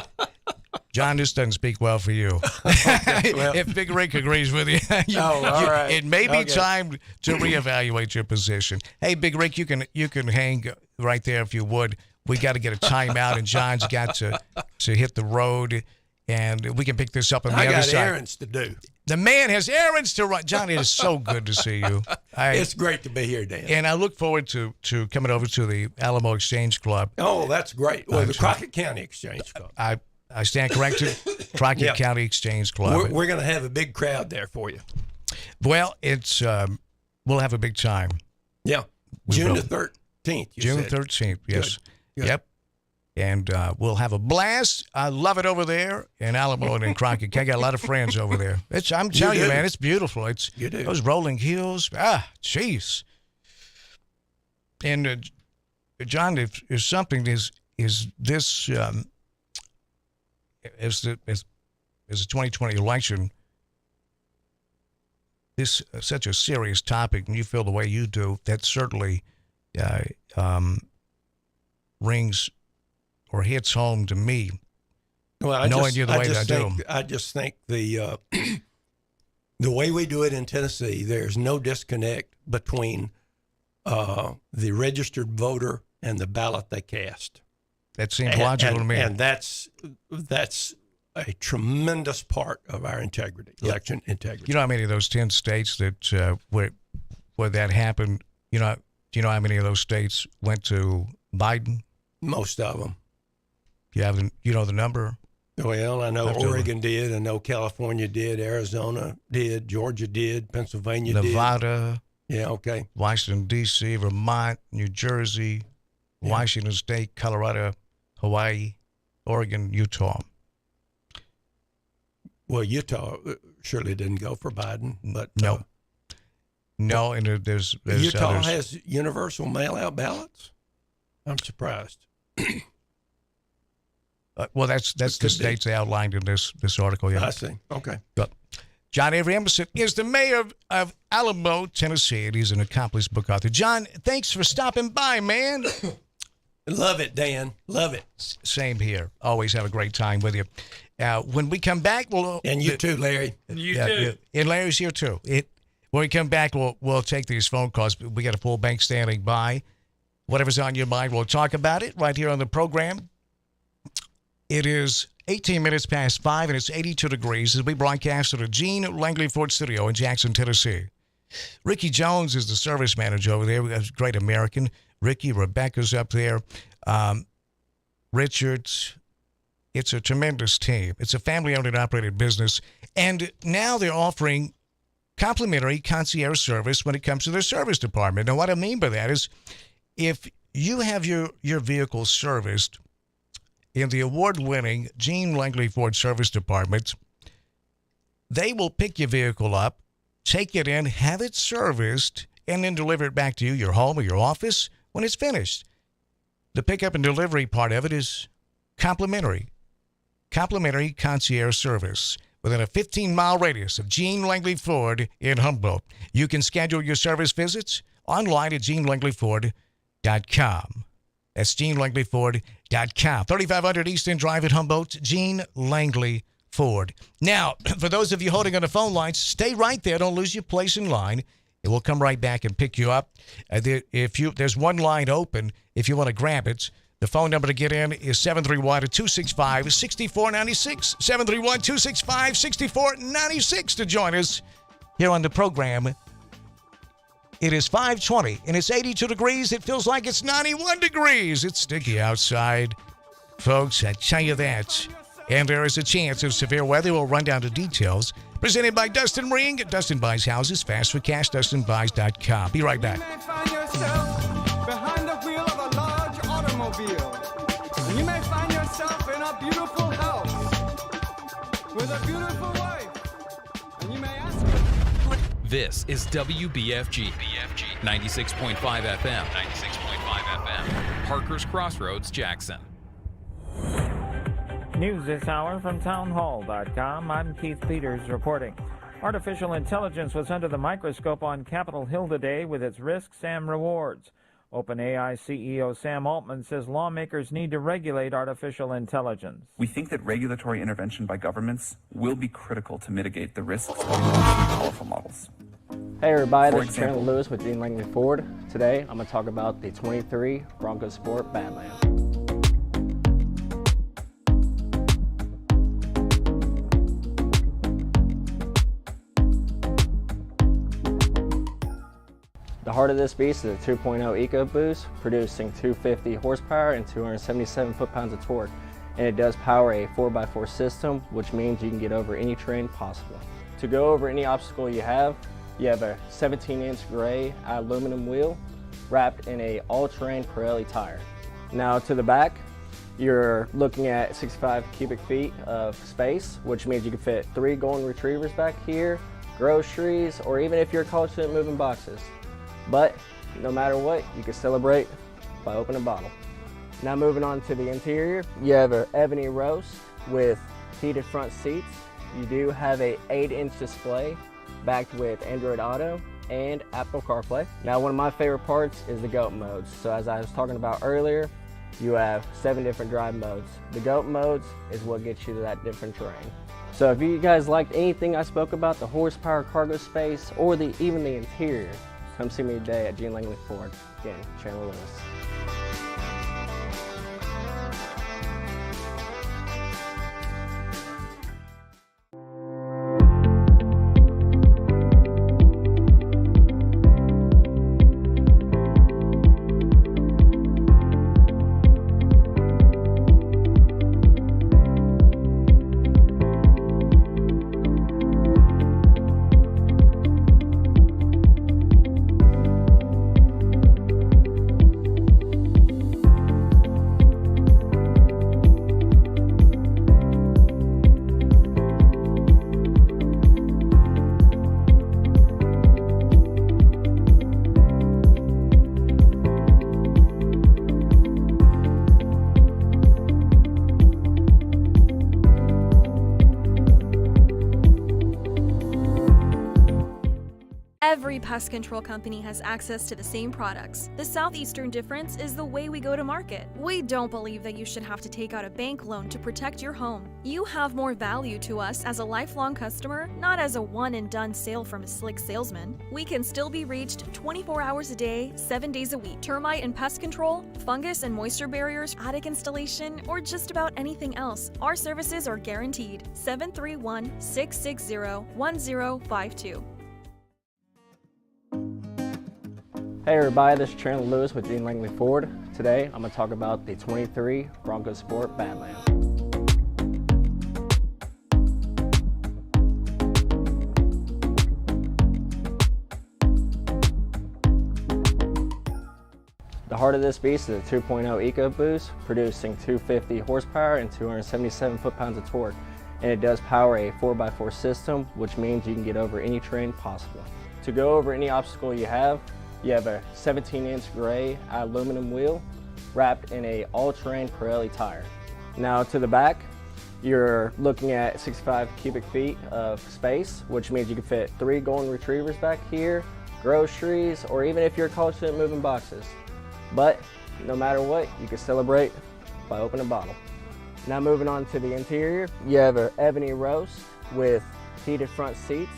John, this doesn't speak well for you. If Big Rick agrees with you, all right. It may be time to reevaluate your position. Hey, Big Rick, you can hang right there if you would. We got to get a timeout, and John's got to hit the road. and we can pick this up on the I other got side. errands to do. The man has errands to run. John, it is so good to see you. It's great to be here, Dan. And I look forward to coming over to the Alamo Exchange Club. Oh, that's great. Well, the Crockett County Exchange Club. I stand corrected. Crockett Yeah. County Exchange Club. We're going to have a big crowd there for you. Well, it's we'll have a big time. Yeah. We June will. the 13th. You June said. 13th, yes. Good. Yep. And we'll have a blast. I love it over there in Alamo and in Crockett. I got a lot of friends over there. I'm telling you, do. man, it's beautiful. It's You do. those rolling hills. Jeez. And John, if something is this as the 2020 election, this such a serious topic, and you feel the way you do, that certainly rings or hits home to me. Well, knowing you the way that I do. I just think the way we do it in Tennessee, there's no disconnect between the registered voter and the ballot they cast. That seems logical to me. And that's a tremendous part of our integrity, election integrity. You know how many of those 10 states that where that happened? Do you know how many of those states went to Biden? Most of them. You know the number? Well, I know Left over. Oregon did. I know California did. Arizona did. Georgia did. Pennsylvania did. Nevada, Yeah, okay. Washington, D.C., Vermont, New Jersey, Washington State, Colorado, Hawaii, Oregon, Utah. Well, Utah surely didn't go for Biden, but No. No, and there's Utah others. has universal mail-out ballots. I'm surprised. Well, that's the could be. states they outlined in this article. Yeah. I see. Okay. But John Avery Emerson is the mayor of Alamo, Tennessee, and he's an accomplished book author. John, thanks for stopping by, man. Love it, Dan. Love it. Same here. Always have a great time with you. When we come back, And you too, Larry. You too. And Larry's here too. When we come back, we'll take these phone calls. We got a full bank standing by. Whatever's on your mind, we'll talk about it right here on the program. It is 18 minutes past 5, and it's 82 degrees as we broadcast at the Gene Langley Ford Studio in Jackson, Tennessee. Ricky Jones is the service manager over there. We have a great American. Ricky, Rebecca's up there. Richards. It's a tremendous team. It's a family-owned and operated business. And now they're offering complimentary concierge service when it comes to their service department. Now, what I mean by that is if you have your vehicle serviced in the award-winning Gene Langley Ford Service Department, they will pick your vehicle up, take it in, have it serviced, and then deliver it back to you, your home or your office, when it's finished. The pickup and delivery part of it is complimentary. Complimentary concierge service within a 15-mile radius of Gene Langley Ford in Humboldt. You can schedule your service visits online at GeneLangleyFord.com. That's GeneLangleyFord.com. 3500 Easton Drive at Humboldt, Gene Langley Ford. Now, for those of you holding on the phone lines, stay right there. Don't lose your place in line. And we'll come right back and pick you up. There's one line open if you want to grab it. The phone number to get in is 731-265-6496. 731-265-6496 to join us here on the program. It is 5:20 and it's 82 degrees. It feels like it's 91 degrees. It's sticky outside, folks. I tell you that. And there is a chance of severe weather. We'll run down the details. Presented by Dustin Ring. Dustin buys houses. Fast for cash. DustinBuys.com. Be right back. You may find yourself behind the wheel of a large automobile. And you may find yourself in a beautiful house with a beautiful wife. And you may ask This is WBFG 96.5 FM. Parker's Crossroads, Jackson. News this hour from townhall.com. I'm Keith Peters reporting. Artificial intelligence was under the microscope on Capitol Hill today with its risks and rewards. OpenAI CEO Sam Altman says lawmakers need to regulate artificial intelligence. We think that regulatory intervention by governments will be critical to mitigate the risks of powerful models. Hey everybody, For this is Chandler example- Lewis with Gene Langley Ford. Today I'm going to talk about the 23 Bronco Sport Badland. heart of this beast is a 2.0 EcoBoost, producing 250 horsepower and 277 foot-pounds of torque. And it does power a 4x4 system, which means you can get over any terrain possible. To go over any obstacle you have a 17-inch gray aluminum wheel wrapped in a all-terrain Pirelli tire. Now to the back, you're looking at 65 cubic feet of space, which means you can fit 3 golden retrievers back here, groceries, or even if you're a college student, moving boxes. But no matter what, you can celebrate by opening a bottle. Now moving on to the interior, you have an ebony roast with heated front seats. You do have a 8-inch display backed with Android Auto and Apple CarPlay. Now one of my favorite parts is the GOAT modes. So as I was talking about earlier, you have 7 different drive modes. The GOAT modes is what gets you to that different terrain. So if you guys liked anything I spoke about, the horsepower, cargo space, or even the interior, come see me today at Gene Langley Ford. Again, Chandler Lewis. Every pest control company has access to the same products. The southeastern difference is the way we go to market. We don't believe that you should have to take out a bank loan to protect your home. You have more value to us as a lifelong customer, not as a one-and-done sale from a slick salesman. We can still be reached 24 hours a day, 7 days a week. Termite and pest control, fungus and moisture barriers, attic installation, or just about anything else. Our services are guaranteed. 731-660-1052. Hey everybody, this is Chandler Lewis with Gene Langley Ford. Today I'm going to talk about the 23 Bronco Sport Badland. The heart of this beast is a 2.0 EcoBoost, producing 250 horsepower and 277 foot-pounds of torque. And it does power a 4x4 system, which means you can get over any terrain possible. To go over any obstacle you have a 17-inch gray aluminum wheel wrapped in a all-terrain Pirelli tire. Now to the back, you're looking at 65 cubic feet of space, which means you can fit 3 golden retrievers back here, groceries, or even if you're a college student, moving boxes. But no matter what, you can celebrate by opening a bottle. Now moving on to the interior, you have an ebony roast with heated front seats.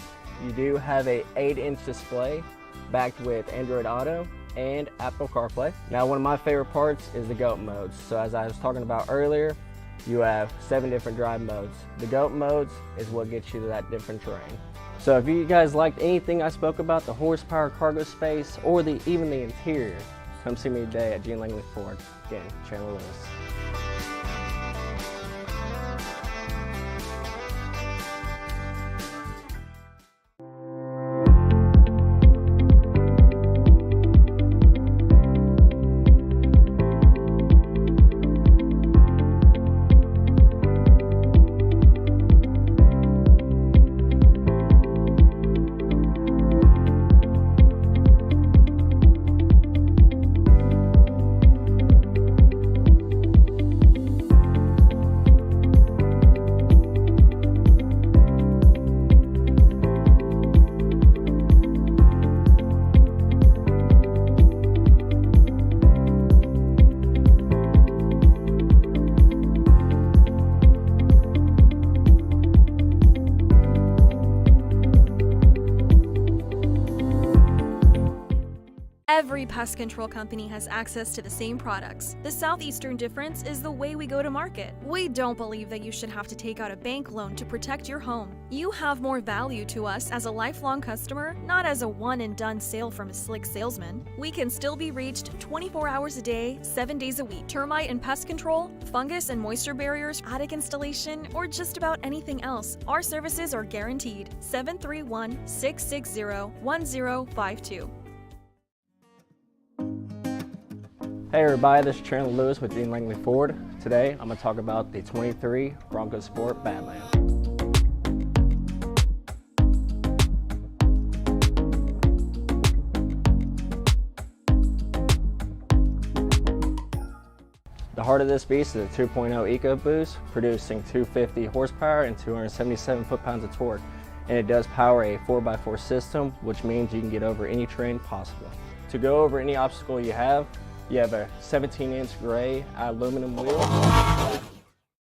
You do have a 8-inch display backed with Android Auto and Apple CarPlay. Now one of my favorite parts is the GOAT modes. So as I was talking about earlier, you have 7 different drive modes. The GOAT modes is what gets you to that different terrain. So if you guys liked anything I spoke about, the horsepower, cargo space, or even the interior, come see me today at Gene Langley Ford. Again, Chandler Lewis. every pest control company has access to the same products. The southeastern difference is the way we go to market. We don't believe that you should have to take out a bank loan to protect your home. You have more value to us as a lifelong customer, not as a one-and-done sale from a slick salesman. We can still be reached 24 hours a day, 7 days a week. Termite and pest control, fungus and moisture barriers, attic installation, or just about anything else. Our services are guaranteed. 731-660-1052. Hey everybody, this is Chandler Lewis with Dean Langley Ford. Today I'm going to talk about the 23 Bronco Sport Badland. The heart of this beast is a 2.0 EcoBoost, producing 250 horsepower and 277 foot-pounds of torque. And it does power a 4x4 system, which means you can get over any terrain possible. To go over any obstacle you have a 17-inch gray aluminum wheel.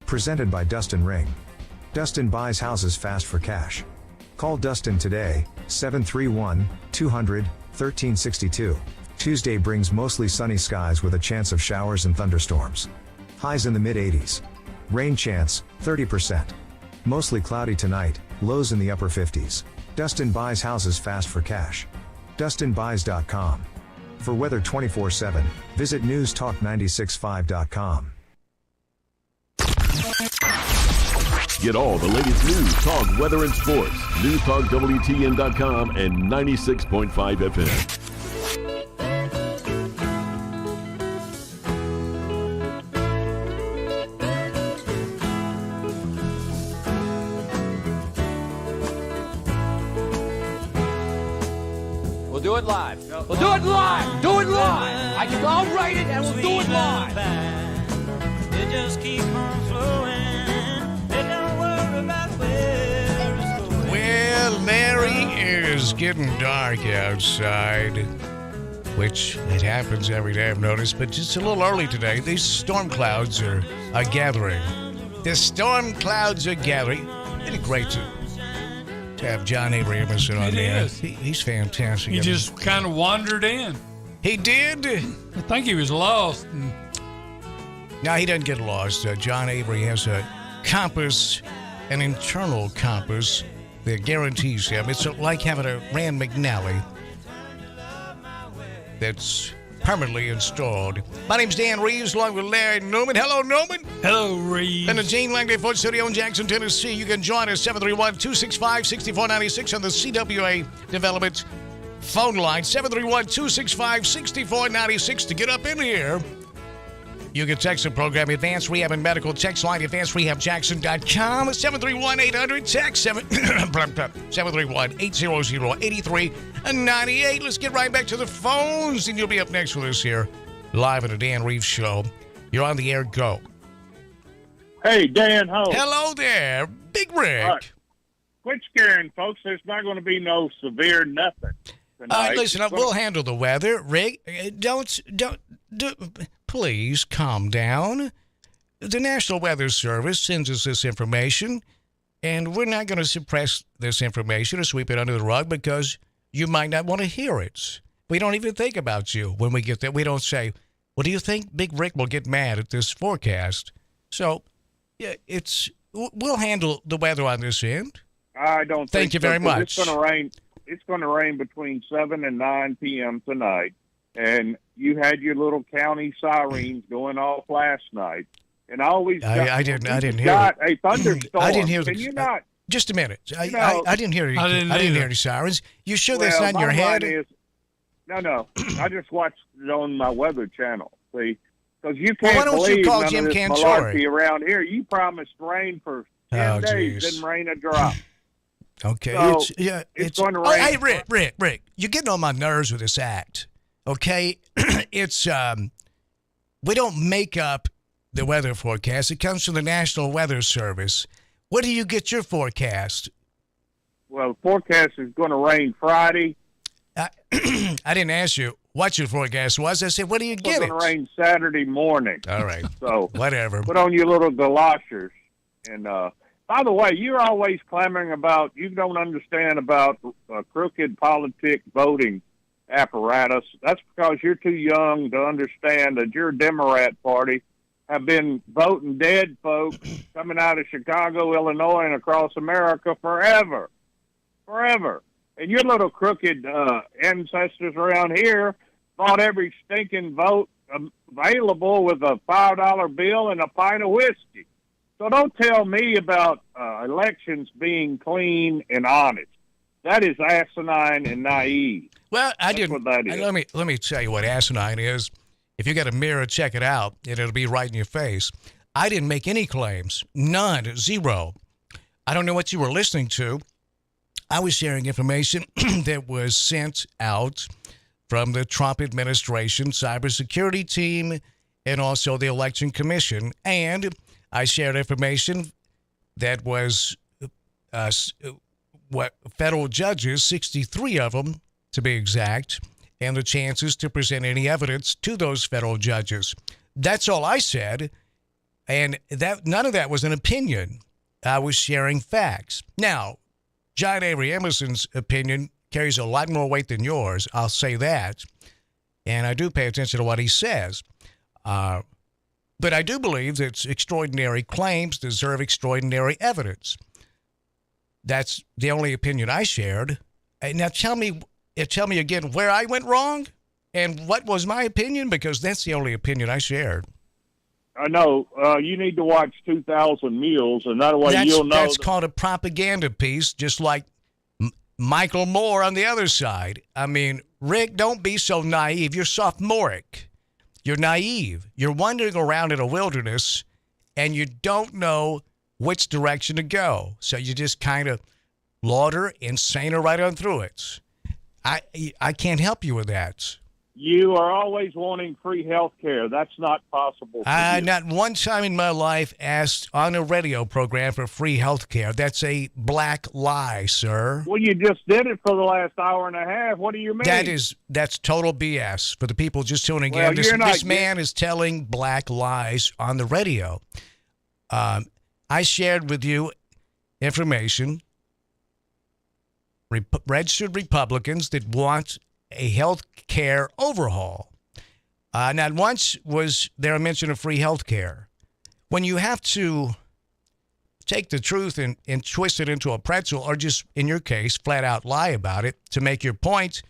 Presented by Dustin Ring. Dustin buys houses fast for cash. Call Dustin today, 731-200-1362. Tuesday brings mostly sunny skies with a chance of showers and thunderstorms. Highs in the mid-80s. Rain chance, 30%. Mostly cloudy tonight, lows in the upper 50s. Dustin buys houses fast for cash. DustinBuys.com. For weather 24/7, visit newstalk965.com. Get all the latest news, talk, weather, and sports. NewsTalkWTN.com and 96.5 FM. We'll do it live. We'll do it live. Do it live. I'll write it and we'll do it live. They just keep on flowing. They don't worry about where it's going. Well, Larry, it is getting dark outside, which it happens every day, I've noticed, but just a little early today. These storm clouds are gathering. The storm clouds are gathering. Isn't it great to have John Avery Emerson on there? He's fantastic. He just kind of wandered in. He did? I think he was lost. No, he doesn't get lost. John Avery has a compass, an internal compass that guarantees him. It's like having a Rand McNally that's permanently installed. My name's Dan Reeves, along with Larry Newman. Hello, Newman. Hello, Reeves. And the Gene Langley Ford Studio in Jackson, Tennessee. You can join us 731-265-6496 on the CWA Development phone line, 731-265-6496 to get up in here. You can text the program, Advanced Rehab and Medical text line, advancedrehabjackson.com, 731-800-TEXT, 731-800-8398. Let's get right back to the phones, and you'll be up next with us here, live at the Dan Reeves Show. You're on the air, go. Hey, Dan Ho. Hello there, Big Rick. All right. Quit scaring folks. There's not going to be no severe nothing tonight. Listen, we'll handle the weather. Rick, don't, please calm down. The National Weather Service sends us this information, and we're not going to suppress this information or sweep it under the rug because you might not want to hear it. We don't even think about you when we get there. We don't say, well, do you think Big Rick will get mad at this forecast? So, yeah, we'll handle the weather on this end. I don't Thank you very much. It's going to rain. It's going to rain between 7 and 9 p.m. tonight. And you had your little county sirens going off last night. And I always I didn't hear got a thunderstorm. I didn't hear Can you not? Just a minute. I didn't hear any. I didn't hear any sirens. You sure that's not in your head? No. I just watched it on my weather channel. See, because you can't why don't believe you call none Jim of this Cantore malarkey around here. You promised rain for 10 days, didn't rain a drop. Okay, So, it's going to rain. Hey, Rick, you're getting on my nerves with this act. Okay, it's we don't make up the weather forecast. It comes from the National Weather Service. Where do you get your forecast? Well, the forecast is going to rain Friday. I didn't ask you what your forecast was. I said, where do you get it? It's going to rain Saturday morning. All right. So whatever. Put on your little galoshes. And by the way, you're always clamoring about, you don't understand about crooked politic voting apparatus. That's because you're too young to understand that your Democrat Party have been voting dead folks coming out of Chicago, Illinois, and across America forever. And your little crooked ancestors around here bought every stinking vote available with a $5 bill and a pint of whiskey. So don't tell me about elections being clean and honest. That is asinine and naive. Well, That's what that is. Let me tell you what asinine is. If you got a mirror, check it out, and it'll be right in your face. I didn't make any claims. None. Zero. I don't know what you were listening to. I was sharing information that was sent out from the Trump administration cybersecurity team and also the Election Commission. And I shared information that was what federal judges, 63 of them to be exact, and the chances to present any evidence to those federal judges. That's all I said, and that none of that was an opinion. I was sharing facts. Now, John Avery Emerson's opinion carries a lot more weight than yours, I'll say that, and I do pay attention to what he says. But I do believe that extraordinary claims deserve extraordinary evidence. That's the only opinion I shared. Now tell me again where I went wrong and what was my opinion, because that's the only opinion I shared. I know. You need to watch 2,000 Meals, and that way you'll know. That's called a propaganda piece, just like Michael Moore on the other side. I mean, Rick, don't be so naive. You're sophomoric. You're naive. You're wandering around in a wilderness, and you don't know which direction to go. So you just kind of lauder and saner right on through it. I can't help you with that. You are always wanting free health care. That's not possible for you. Not one time in my life asked on a radio program for free health care. That's a black lie, sir. Well, you just did it for the last hour and a half. What do you mean? That's total BS for the people just tuning Well, in. This man is telling black lies on the radio. I shared with you information, registered Republicans that want a health care overhaul. Not once was there a mention of free health care. When you have to take the truth and twist it into a pretzel, or just, in your case, flat out lie about it to make your point,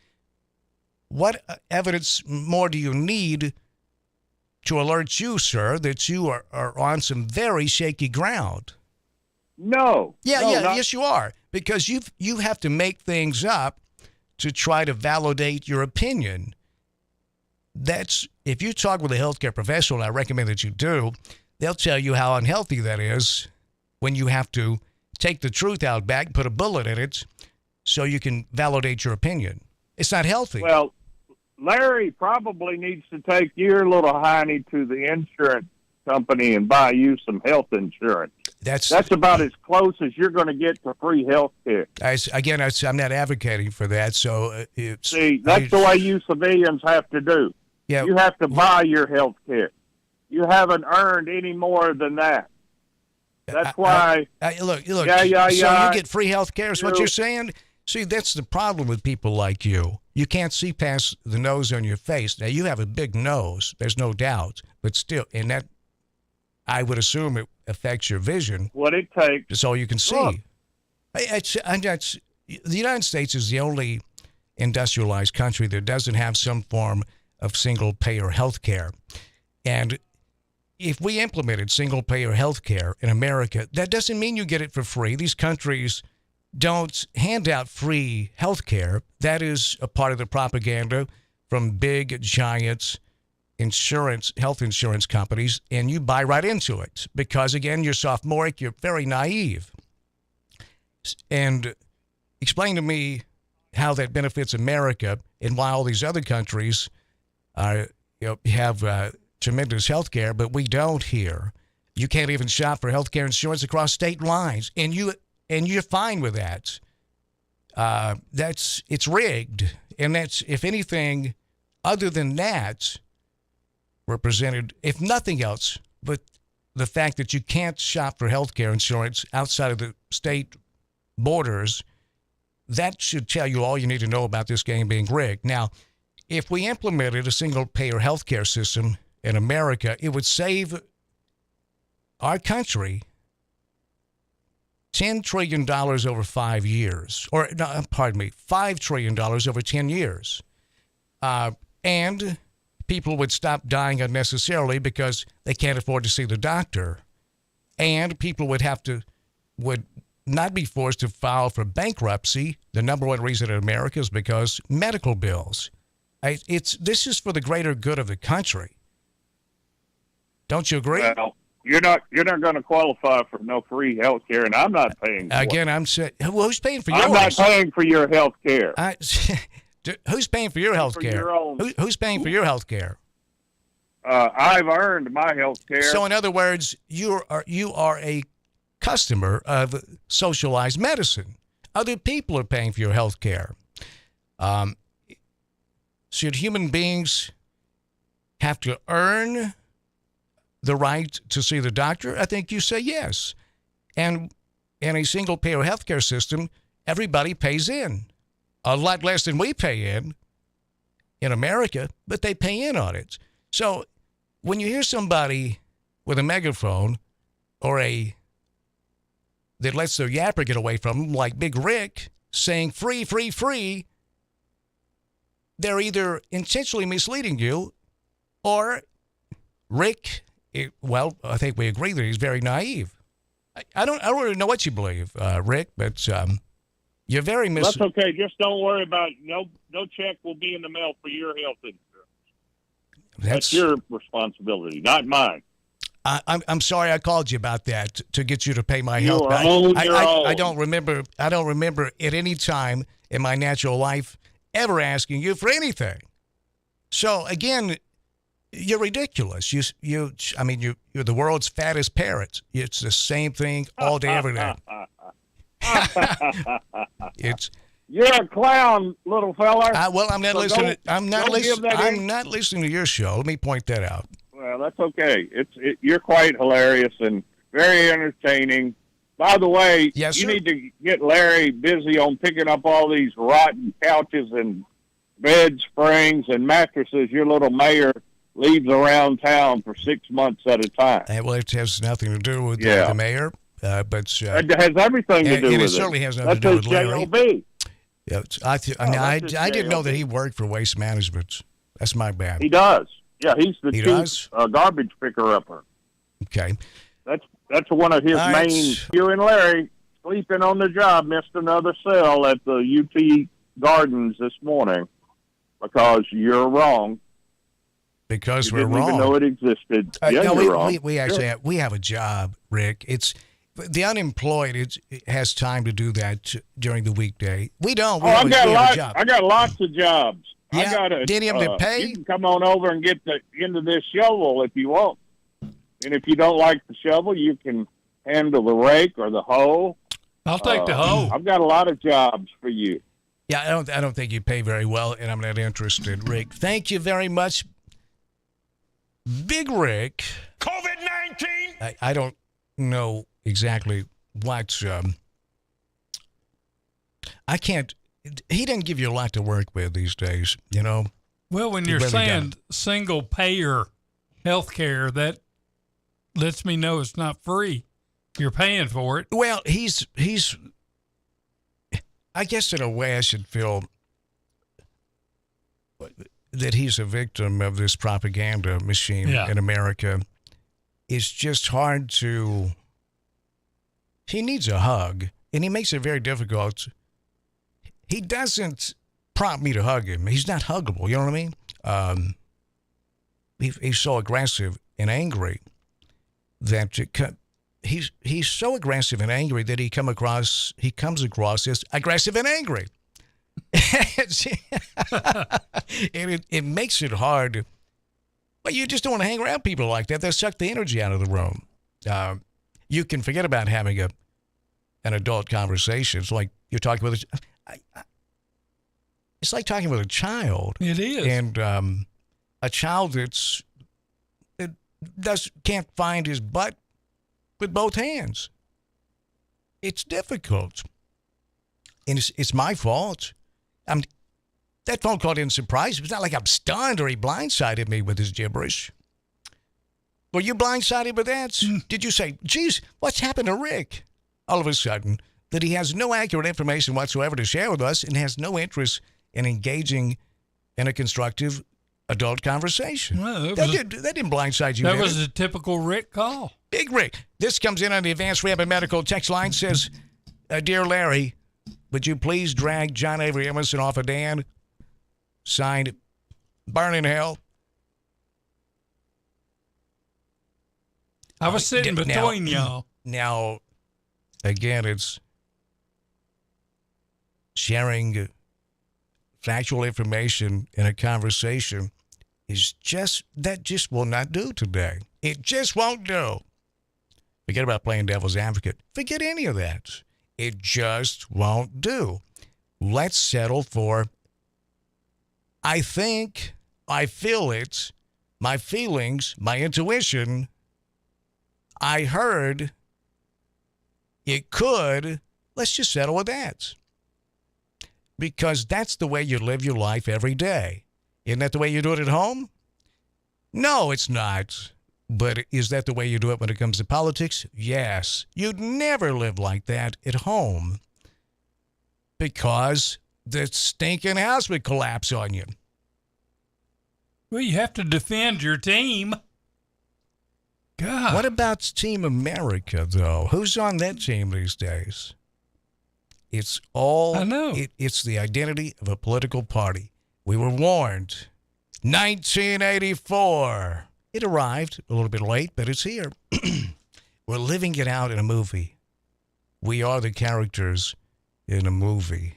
what evidence more do you need to alert you, sir, that you are on some very shaky ground? No. Yes, you are. Because you have to make things up to try to validate your opinion. That's, if you talk with a healthcare professional, and I recommend that you do, they'll tell you how unhealthy that is when you have to take the truth out back and put a bullet in it so you can validate your opinion. It's not healthy. Well, Larry probably needs to take your little hiney to the insurance company and buy you some health insurance. That's about as close as you're going to get to free health care. I'm not advocating for that. So See, that's the way you civilians have to do. Yeah. You have to buy your health care. You haven't earned any more than that. That's why. Look. Yeah. So you get free health care is what you're saying? See, that's the problem with people like you. You can't see past the nose on your face. Now, you have a big nose. There's no doubt. But still, and that, I would assume it affects your vision. What it takes. That's all you can see. Look. The United States is the only industrialized country that doesn't have some form of single-payer health care. And if we implemented single-payer health care in America, that doesn't mean you get it for free. These countries don't hand out free health care. That is a part of the propaganda from big, giant health insurance companies, and you buy right into it because, again, you're sophomoric, you're very naive. And explain to me how that benefits America and why all these other countries have tremendous health care, but we don't here. You can't even shop for health care insurance across state lines, and you're fine with that. It's rigged, and that's, if anything other than that, represented, if nothing else, but the fact that you can't shop for health care insurance outside of the state borders that should tell you all you need to know about this game being rigged. Now, if we implemented a single-payer healthcare system in America, it would save our country $10 trillion over 5 years. Or, no, pardon me, $5 trillion over 10 years. And people would stop dying unnecessarily because they can't afford to see the doctor. And people would not be forced to file for bankruptcy. The number one reason in America is because medical bills. This is for the greater good of the country. Don't you agree? Well, you're not going to qualify for no free health care, and I'm not paying for Again, it. I'm saying, well, who's paying for yours? I'm not paying for your health care. Who's paying for your health care? your own. Who's paying for your health care? I've earned my health care. So, in other words, you are a customer of socialized medicine. Other people are paying for your health care. Should human beings have to earn the right to see the doctor? I think you say yes. And in a single-payer healthcare system, everybody pays in. A lot less than we pay in America, but they pay in on it. So when you hear somebody with a megaphone or that lets their yapper get away from them, like Big Rick, saying free, free, free, they're either intentionally misleading you or Rick, I think we agree that he's very naive. I don't really know what you believe, Rick, but you're very That's okay. Just don't worry about it. No check will be in the mail for your health insurance. That's your responsibility, not mine. I'm sorry I called you about that to get you to pay my You health. are on your own. I don't remember at any time in my natural life ever asking you for anything. So again, you're ridiculous. You're the world's fattest parrot. It's the same thing all day, every day. You're a clown, little fella. Well, I'm not listening. I'm not listening to your show. Let me point that out. Well, that's okay. You're quite hilarious and very entertaining. By the way, yes, you need to get Larry busy on picking up all these rotten couches and bed springs and mattresses your little mayor leaves around town for 6 months at a time. Well, it has nothing to do with the mayor, but it has everything to do with it. It certainly has nothing to do with Larry. J.O.B. Yeah, I didn't know that he worked for Waste Management. That's my bad. He does. Yeah, he's the chief garbage picker-upper. Okay. That's one of his main. You and Larry sleeping on the job missed another cell at the UT Gardens this morning because you're wrong. Because you we're didn't wrong. Even know it existed. You're wrong. We actually we have a job, Rick. It's the unemployed. It has time to do that during the weekday. We don't. We I got lots of jobs. Yeah. I got Did he have to pay? You can come on over and get into this shovel if you want. And if you don't like the shovel, you can handle the rake or the hoe. I'll take the hoe. I've got a lot of jobs for you. Yeah, I don't think you pay very well, and I'm not interested, Rick. Thank you very much, Big Rick. COVID-19. I don't know exactly what. I can't. He doesn't give you a lot to work with these days, you know. Well, when you're saying single payer health care, that lets me know it's not free. You're paying for it. Well, he's I guess in a way I should feel that he's a victim of this propaganda machine in America. It's just hard to. He needs a hug, and he makes it very difficult. He doesn't prompt me to hug him. He's not huggable. You know what I mean? He's so aggressive and angry that he's so aggressive and angry that he comes across as aggressive and angry. And it makes it hard. But you just don't want to hang around people like that. They suck the energy out of the room. You can forget about having an adult conversation. It's like you're talking with it's like talking with a child. It is. And a child that can't find his butt with both hands. It's difficult. and it's my fault. That phone call didn't surprise me. It's not like I'm stunned or he blindsided me with his gibberish. Were you blindsided with that? Did you say, geez, what's happened to Rick? All of a sudden, that he has no accurate information whatsoever to share with us and has no interest in engaging in a constructive adult conversation. Well, that didn't blindside you. That was a typical Rick call. Big Rick. This comes in on the Advanced Rehab Medical text line. Says, Dear Larry, would you please drag John Avery Emerson off of Dan? Signed, Burn in Hell. I was sitting between y'all. Now, again, it's sharing factual information in a conversation that just will not do today. It just won't do. Forget about playing devil's advocate. Forget any of that. It just won't do. Let's settle for, I think, I feel it, my feelings, my intuition, I heard, it could, let's just settle with that. Because that's the way you live your life every day. Isn't that the way you do it at home? No, it's not. But is that the way you do it when it comes to politics? Yes. You'd never live like that at home because the stinking house would collapse on you. Well, you have to defend your team. God. What about Team America, though? Who's on that team these days? It's all, I know. It's the identity of a political party. We were warned. 1984. It arrived a little bit late, but it's here. We're living it out in a movie. We are the characters in a movie.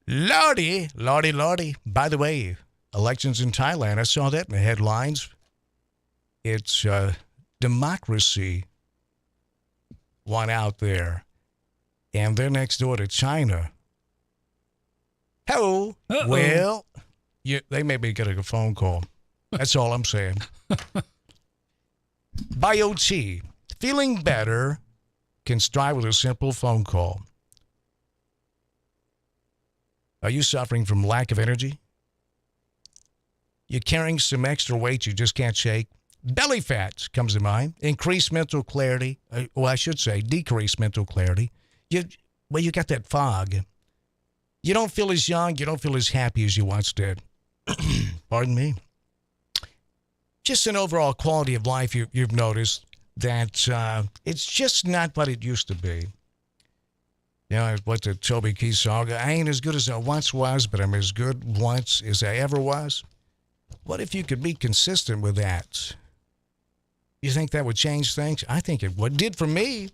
Lordy, lordy, lordy. By the way, elections in Thailand, I saw that in the headlines. It's democracy won out there. And they're next door to China. Hello. Uh-oh. Well, they may be getting a phone call. That's all I'm saying. BioT. Feeling better can start with a simple phone call. Are you suffering from lack of energy? You're carrying some extra weight you just can't shake? Belly fat comes to mind. Increased mental clarity. I should say decreased mental clarity. You got that fog. You don't feel as young. You don't feel as happy as you once did. Pardon me. Just an overall quality of life you've noticed that it's just not what it used to be. You know, what the Toby Keith song, I ain't as good as I once was, but I'm as good once as I ever was. What if you could be consistent with that? You think that would change things? I think it would. It did for me.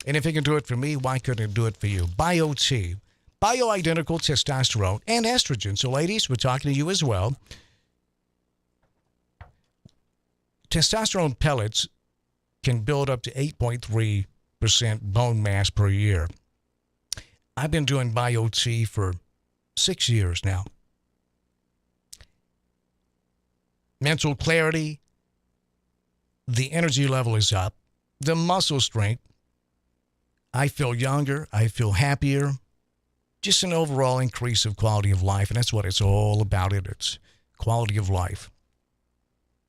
And if it can do it for me, why couldn't it do it for you? BioT. Bioidentical testosterone and estrogen. So, ladies, we're talking to you as well. Testosterone pellets can build up to 8.3% bone mass per year. I've been doing BioT for 6 years now. Mental clarity, the energy level is up, the muscle strength. I feel younger, I feel happier, just an overall increase of quality of life, and that's what it's all about. It's quality of life.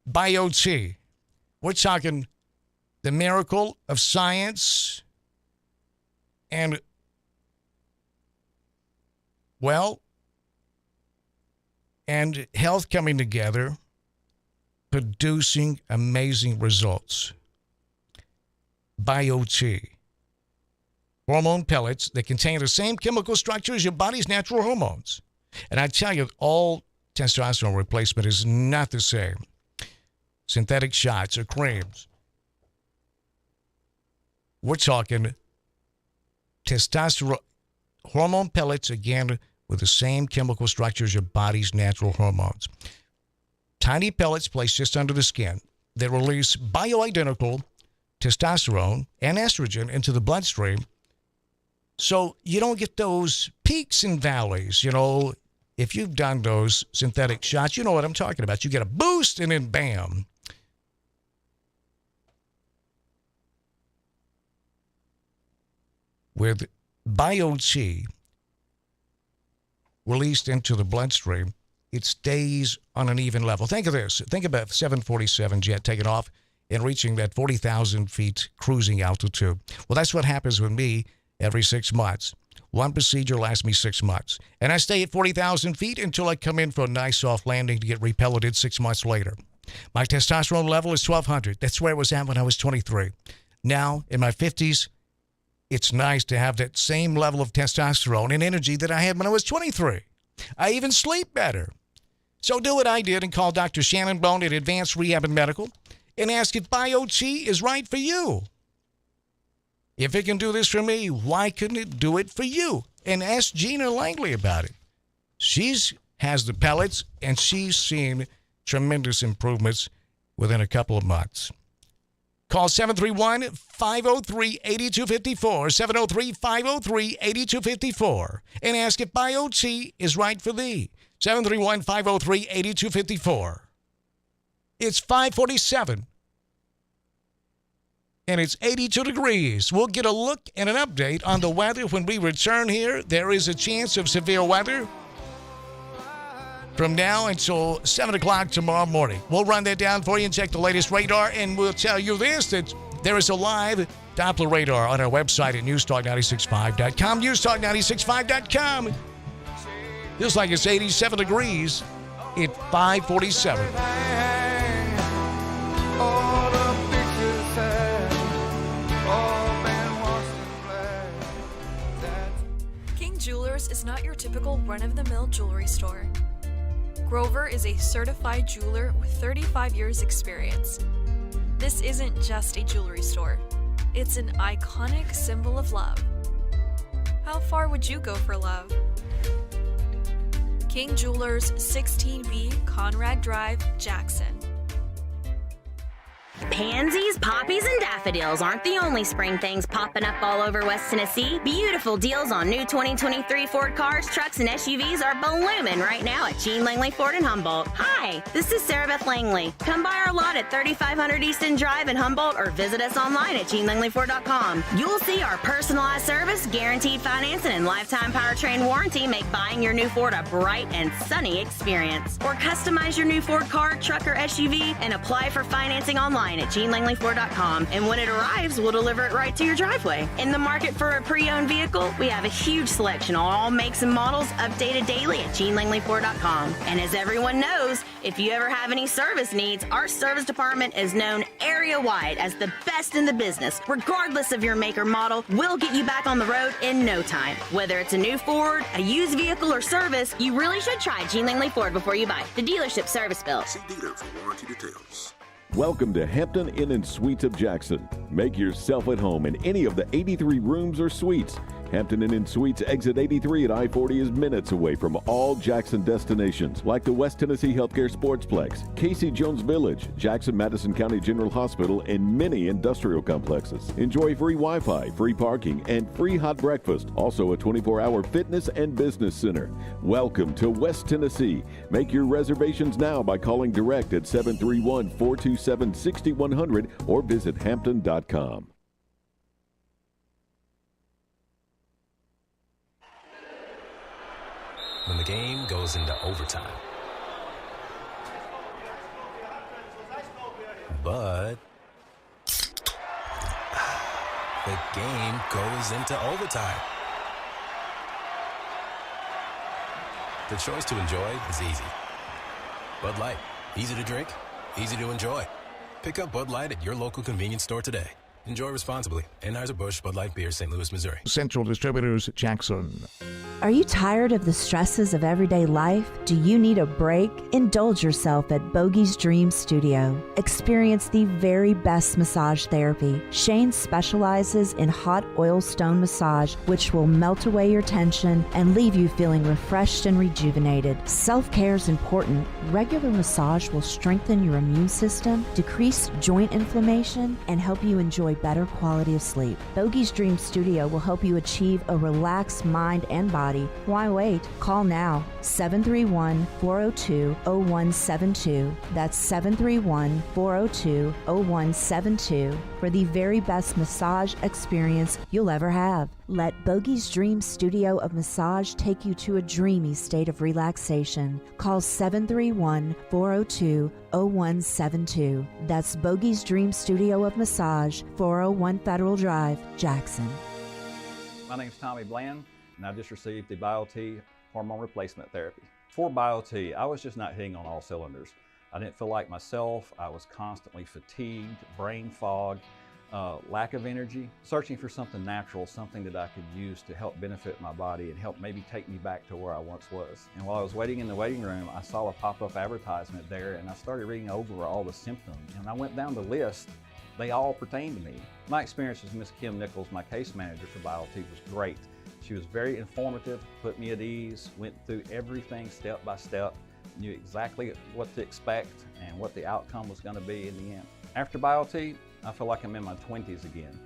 BioT. We're talking the miracle of science and, well, and health coming together, producing amazing results. BioT. Hormone pellets that contain the same chemical structure as your body's natural hormones. And I tell you, all testosterone replacement is not the same. Synthetic shots or creams. We're talking testosterone, hormone pellets, again, with the same chemical structure as your body's natural hormones. Tiny pellets placed just under the skin that release bioidentical testosterone and estrogen into the bloodstream, so you don't get those peaks and valleys. You know, if you've done those synthetic shots, you know what I'm talking about. You get a boost and then bam. with Bio-Chi released into the bloodstream, it stays on an even level. Think of this. Think about the 747 jet taking off and reaching that 40,000 feet cruising altitude. Well, that's what happens with me every 6 months. One procedure lasts me 6 months. And I stay at 40,000 feet until I come in for a nice soft landing to get repelleted 6 months later. My testosterone level is 1,200. That's where it was at when I was 23. Now, in my 50s, it's nice to have that same level of testosterone and energy that I had when I was 23. I even sleep better. So do what I did and call Dr. Shannon Bone at Advanced Rehab and Medical and ask if Bio-Chi is right for you. If it can do this for me, why couldn't it do it for you? And ask Gina Langley about it. She has the pellets, and she's seen tremendous improvements within a couple of months. Call 731-503-8254, 703-503-8254, and ask if Bio-Chi is right for thee. 731-503-8254. It's 547, and it's 82 degrees. We'll get a look and an update on the weather when we return here. There is a chance of severe weather from now until 7 o'clock tomorrow morning. We'll run that down for you and check the latest radar, and we'll tell you this, that there is a live Doppler radar on our website at newstalk965.com, newstalk965.com. Feels like it's 87 degrees at 547. King Jewelers is not your typical run-of-the-mill jewelry store. Grover is a certified jeweler with 35 years experience. This isn't just a jewelry store. It's an iconic symbol of love. How far would you go for love? King Jewelers, 16B Conrad Drive, Jackson. Pansies, poppies, and daffodils aren't the only spring things popping up all over West Tennessee. Beautiful deals on new 2023 Ford cars, trucks, and SUVs are blooming right now at Gene Langley Ford in Humboldt. Hi, this is Sarah Beth Langley. Come by our lot at 3500 Easton Drive in Humboldt or visit us online at GeneLangleyFord.com. You'll see our personalized service, guaranteed financing, and lifetime powertrain warranty make buying your new Ford a bright and sunny experience. Or customize your new Ford car, truck, or SUV and apply for financing online at GeneLangleyFord.com, and when it arrives, we'll deliver it right to your driveway. In the market for a pre-owned vehicle, we have a huge selection on all makes and models updated daily at GeneLangleyFord.com. And as everyone knows, if you ever have any service needs, our service department is known area-wide as the best in the business. Regardless of your make or model, we'll get you back on the road in no time. Whether it's a new Ford, a used vehicle, or service, you really should try Gene Langley Ford before you buy. The dealership service bill. See dealer for warranty details. Welcome to Hampton Inn & Suites of Jackson. Make yourself at home in any of the 83 rooms or suites. Hampton Inn & Suites exit 83 at I-40 is minutes away from all Jackson destinations like the West Tennessee Healthcare Sportsplex, Casey Jones Village, Jackson Madison County General Hospital, and many industrial complexes. Enjoy free Wi-Fi, free parking, and free hot breakfast. Also a 24-hour fitness and business center. Welcome to West Tennessee. Make your reservations now by calling direct at 731-427-6100 or visit hampton.com. When the game goes into overtime. But the game goes into overtime. The choice to enjoy is easy. Bud Light, easy to drink, easy to enjoy. Pick up Bud Light at your local convenience store today. Enjoy responsibly. Anheuser-Busch Bud Light Beer, St. Louis, Missouri. Central Distributors, Jackson. Are you tired of the stresses of everyday life? Do you need a break? Indulge yourself at Bogey's Dream Studio. Experience the very best massage therapy. Shane specializes in hot oil stone massage, which will melt away your tension and leave you feeling refreshed and rejuvenated. Self-care is important. Regular massage will strengthen your immune system, decrease joint inflammation, and help you enjoy better quality of sleep. Bogey's Dream Studio will help you achieve a relaxed mind and body. Why wait? Call now. 731-402-0172. That's 731-402-0172 for the very best massage experience you'll ever have. Let Bogey's Dream Studio of Massage take you to a dreamy state of relaxation. Call 731-402-0172. That's Bogey's Dream Studio of Massage, 401 Federal Drive, Jackson. My name is Tommy Bland, and I just received the BioT hormone replacement therapy. For BioT, I was just not hitting on all cylinders. I didn't feel like myself. I was constantly fatigued, brain fog, lack of energy, searching for something natural, something that I could use to help benefit my body and help maybe take me back to where I once was. And while I was waiting in the waiting room, I saw a pop-up advertisement there, and I started reading over all the symptoms. And I went down the list. They all pertain to me. My experience with Ms. Kim Nichols, my case manager for BioT, was great. She was very informative, put me at ease, went through everything step by step, knew exactly what to expect and what the outcome was going to be in the end. After BioT, I feel like I'm in my 20s again.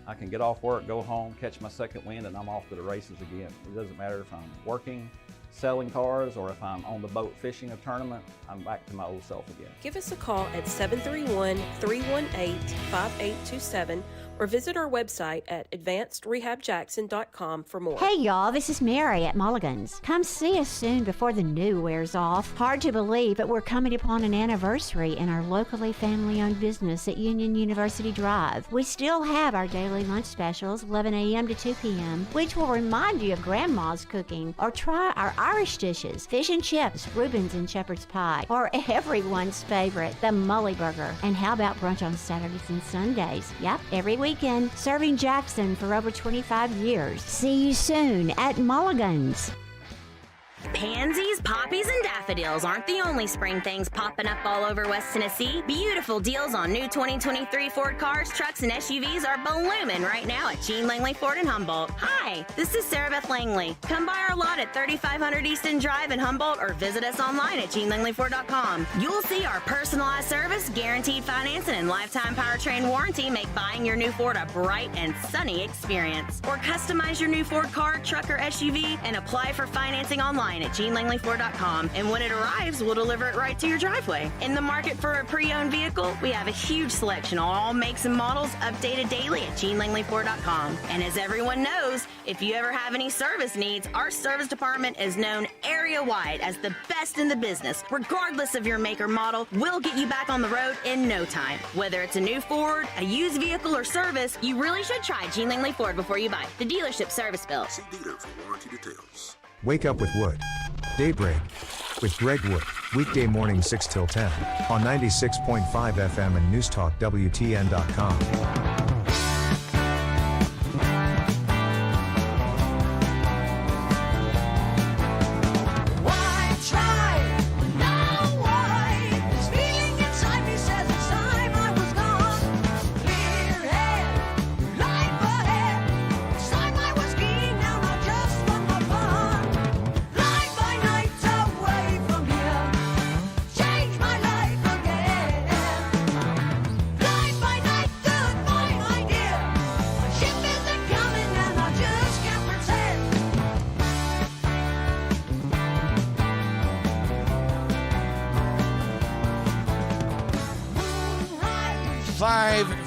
I can get off work, go home, catch my second wind, and I'm off to the races again. It doesn't matter if I'm working, selling cars, or if I'm on the boat fishing a tournament, I'm back to my old self again. Give us a call at 731-318-5827 or visit our website at advancedrehabjackson.com for more. Hey y'all, this is Mary at Mulligan's. Come see us soon before the new wears off. Hard to believe, but we're coming upon an anniversary in our locally family-owned business at Union University Drive. We still have our daily lunch specials, 11 a.m. to 2 p.m., which will remind you of Grandma's cooking, or try our Irish dishes, fish and chips, Reuben's and shepherd's pie, or everyone's favorite, the Mully Burger. And how about brunch on Saturdays and Sundays? Yep, every weekend, serving Jackson for over 25 years. See you soon at Mulligan's. Pansies, poppies, and daffodils aren't the only spring things popping up all over West Tennessee. Beautiful deals on new 2023 Ford cars, trucks, and SUVs are blooming right now at Gene Langley Ford in Humboldt. Hi, this is Sarah Beth Langley. Come by our lot at 3500 Easton Drive in Humboldt or visit us online at GeneLangleyFord.com. You'll see our personalized service, guaranteed financing, and lifetime powertrain warranty make buying your new Ford a bright and sunny experience. Or customize your new Ford car, truck, or SUV and apply for financing online at GeneLangleyFord.com, and when it arrives, we'll deliver it right to your driveway. In the market for a pre-owned vehicle, we have a huge selection on all makes and models, updated daily at GeneLangleyFord.com. And as everyone knows, if you ever have any service needs, our service department is known area-wide as the best in the business. Regardless of your make or model, we'll get you back on the road in no time. Whether it's a new Ford, a used vehicle, or service, you really should try Gene Langley Ford before you buy. The dealership service bill. See dealer for warranty details. Wake up with Wood. Daybreak with Greg Wood. Weekday morning 6 till 10 on 96.5 FM and Newstalk WTN.com.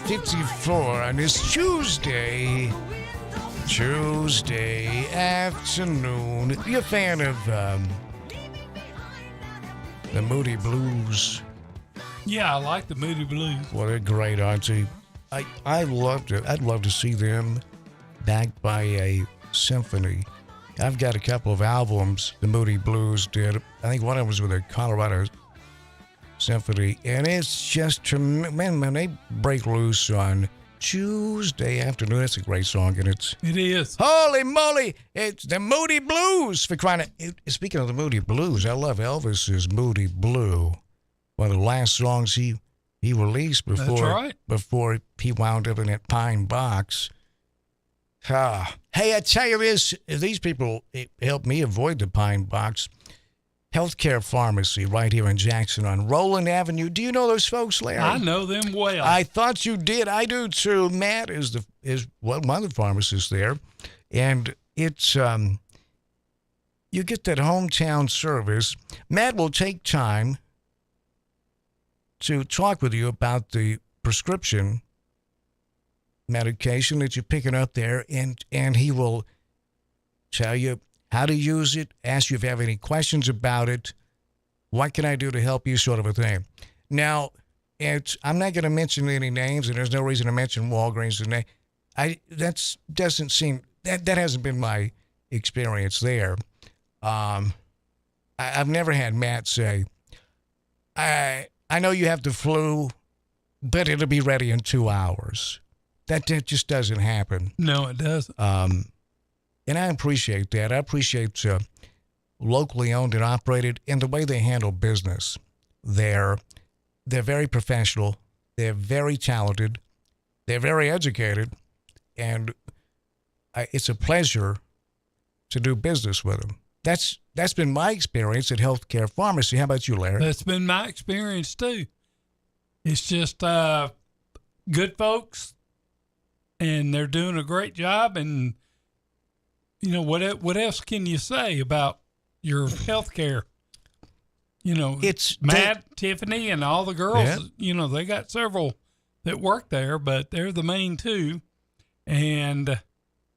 .54 on this Tuesday afternoon. You a fan of the Moody Blues? Yeah, I like the Moody Blues. Well, they're great, aren't they? I loved it. I'd love to see them backed by a symphony. I've got a couple of albums the Moody Blues did. I think one of them was with the Colorado Symphony, and it's just tremendous. Man, they break loose on Tuesday afternoon. That's a great song, and it is. Holy moly! It's the Moody Blues for crying out. Speaking of the Moody Blues, I love Elvis's Moody Blue. One of the last songs he released before he wound up in that pine box. Hey, I tell you this: these people helped me avoid the pine box. Healthcare Pharmacy right here in Jackson on Roland Avenue. Do you know those folks, Larry? I know them well. I thought you did. I do too. Matt is one of the pharmacists there, and it's you get that hometown service. Matt will take time to talk with you about the prescription medication that you're picking up there, and he will tell you how to use it, ask you if you have any questions about it, what can I do to help you, sort of a thing. Now, I'm not going to mention any names, and there's no reason to mention Walgreens' name. That hasn't been my experience there. I've never had Matt say, I know you have the flu, but it'll be ready in 2 hours. That just doesn't happen. No, it doesn't. And I appreciate that. I appreciate locally owned and operated and the way they handle business. They're very professional. They're very talented. They're very educated. And it's a pleasure to do business with them. That's been my experience at Healthcare Pharmacy. How about you, Larry? That's been my experience, too. It's just good folks, and they're doing a great job. And, you know, what else can you say about your healthcare? You know, it's Matt, Tiffany, and all the girls, Yeah. You know, they got several that work there, but they're the main two. And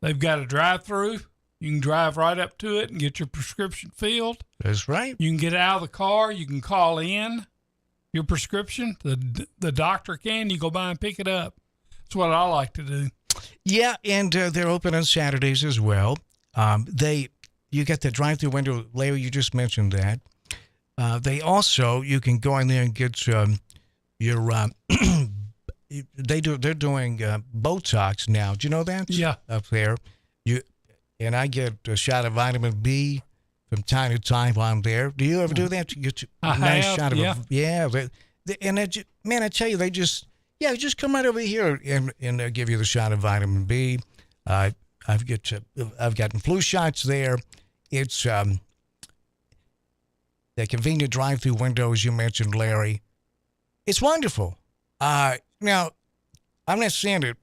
they've got a drive-through. You can drive right up to it and get your prescription filled. That's right. You can get out of the car. You can call in your prescription. The doctor can. You go by and pick it up. That's what I like to do. Yeah, and they're open on Saturdays as well. You get the drive-through window, Larry, you just mentioned that. They also, you can go in there and get your, they're doing Botox now. Do you know that? Yeah. Up there. And I get a shot of vitamin B from time to time while I'm there. Do you ever do that? You get a nice shot of and man, I tell you, they just come right over here and they'll give you the shot of vitamin B. I've gotten flu shots there. It's the convenient drive-through windows you mentioned, Larry. It's wonderful. Now, I'm not saying that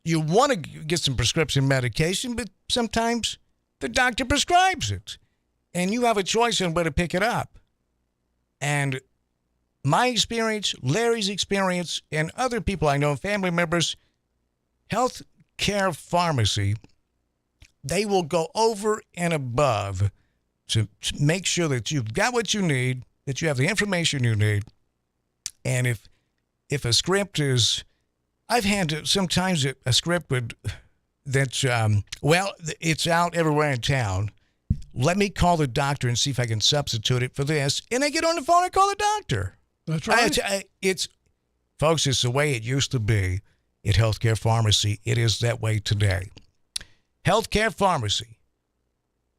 you want to get some prescription medication, but sometimes the doctor prescribes it, and you have a choice on where to pick it up. And my experience, Larry's experience, and other people I know, family members, Healthcare Pharmacy, they will go over and above to make sure that you've got what you need, that you have the information you need. And if a script is, I've had sometimes a script that's, it's out everywhere in town. Let me call the doctor and see if I can substitute it for this. And I get on the phone and call the doctor. That's right. Folks, it's the way it used to be at Healthcare Pharmacy. It is that way today. Healthcare Pharmacy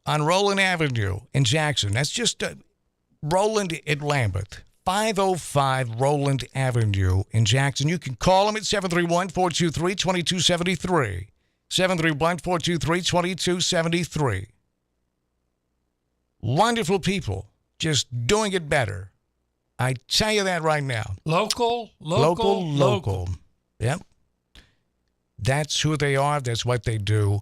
on Roland Avenue in Jackson. That's just Roland at Lambeth. 505 Roland Avenue in Jackson. You can call them at 731-423-2273. 731-423-2273. Wonderful people, just doing it better. I tell you that right now. Local. Yep. That's who they are. That's what they do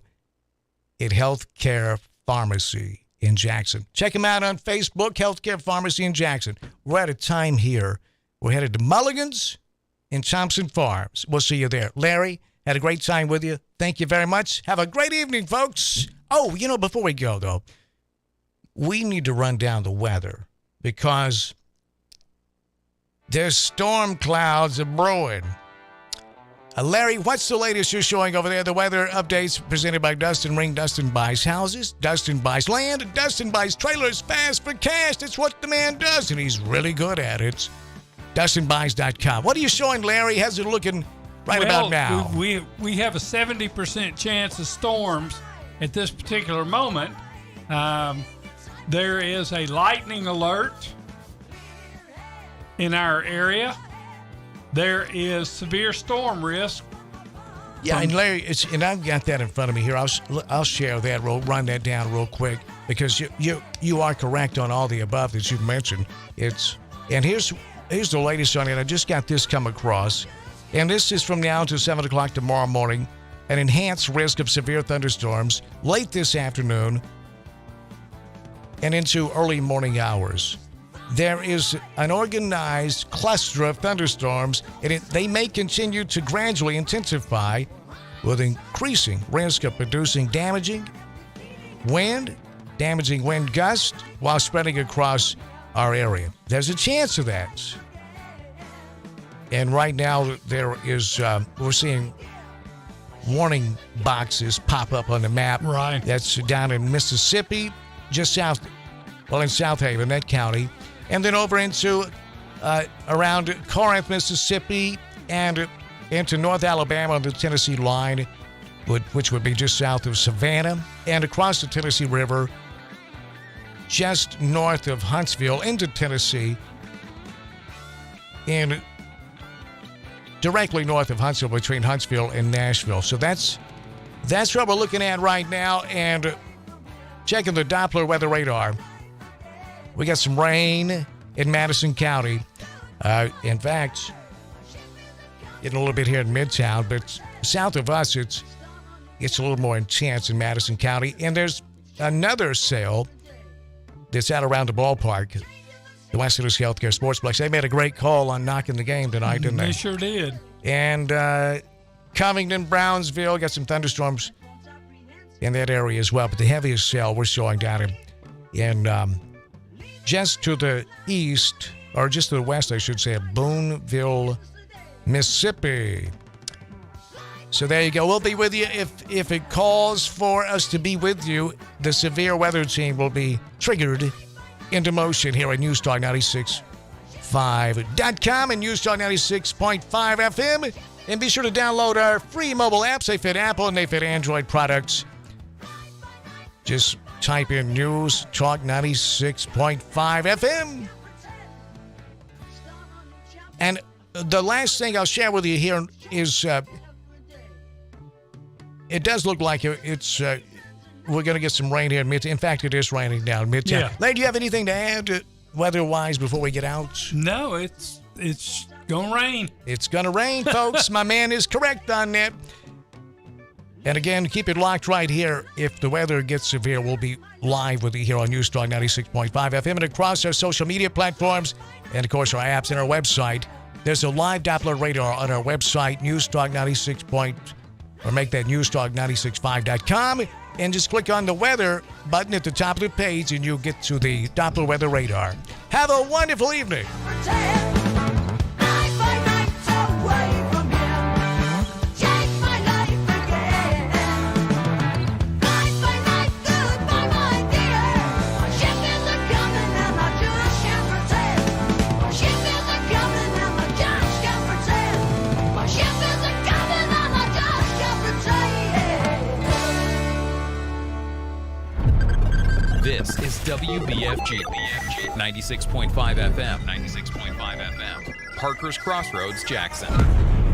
at Healthcare Pharmacy in Jackson. Check them out on Facebook, Healthcare Pharmacy in Jackson. We're out of time here. We're headed to Mulligan's in Thompson Farms. We'll see you there. Larry, had a great time with you. Thank you very much. Have a great evening, folks. Oh, before we go, though, we need to run down the weather because there's storm clouds brewing. Larry, what's the latest you're showing over there? The weather updates presented by Dustin Ring. Dustin buys houses, Dustin buys land, and Dustin buys trailers fast for cash. That's what the man does, and he's really good at it. DustinBuys.com. What are you showing, Larry? How's it looking about now? We have a 70% chance of storms at this particular moment. There is a lightning alert in our area. There is severe storm risk. Yeah, and Larry, and I've got that in front of me here. I'll share that. Run that down real quick because you are correct on all the above that you've mentioned. Here's the latest on it. I just got this come across, and this is from now until 7 o'clock tomorrow morning. An enhanced risk of severe thunderstorms late this afternoon and into early morning hours. There is an organized cluster of thunderstorms, and they may continue to gradually intensify with increasing risk of producing damaging wind gusts while spreading across our area. There's a chance of that. And right now there is, we're seeing warning boxes pop up on the map. Right. That's down in Mississippi, just south, well, in South Haven, that county. And then over into around Corinth, Mississippi, and into North Alabama on the Tennessee line, which would be just south of Savannah, and across the Tennessee River, just north of Huntsville into Tennessee, and directly north of Huntsville, between Huntsville and Nashville. So that's what we're looking at right now. And checking the Doppler weather radar, we got some rain in Madison County. In fact, getting a little bit here in Midtown, but south of us, it's a little more intense in Madison County. And there's another sale that's out around the ballpark, the West Tennessee Healthcare Sportsplex. They made a great call on knocking the game tonight, didn't they? They sure did. And Covington, Brownsville, got some thunderstorms in that area as well. But the heaviest sale we're showing down in just to the east, or just to the west, I should say, of Booneville, Mississippi. So there you go. We'll be with you if it calls for us to be with you. The severe weather team will be triggered into motion here at Newstalk 96.5.com and Newstalk 96.5 FM. And be sure to download our free mobile apps. They fit Apple and they fit Android products. Just type in Newstalk 96.5 FM. And the last thing I'll share with you here is it does look like it's we're going to get some rain here in Midtown. In fact, it is raining now in Midtown. Yeah. Larry, do you have anything to add weather-wise before we get out? No, it's going to rain. It's going to rain, folks. My man is correct on that. And again, keep it locked right here. If the weather gets severe, we'll be live with you here on Newstalk 96.5 FM and across our social media platforms and, of course, our apps and our website. There's a live Doppler radar on our website, Newstalk 96. Or make that Newstalk965.com and just click on the weather button at the top of the page and you'll get to the Doppler weather radar. Have a wonderful evening. This is WBFG 96.5 FM. 96.5 FM. Parker's Crossroads, Jackson.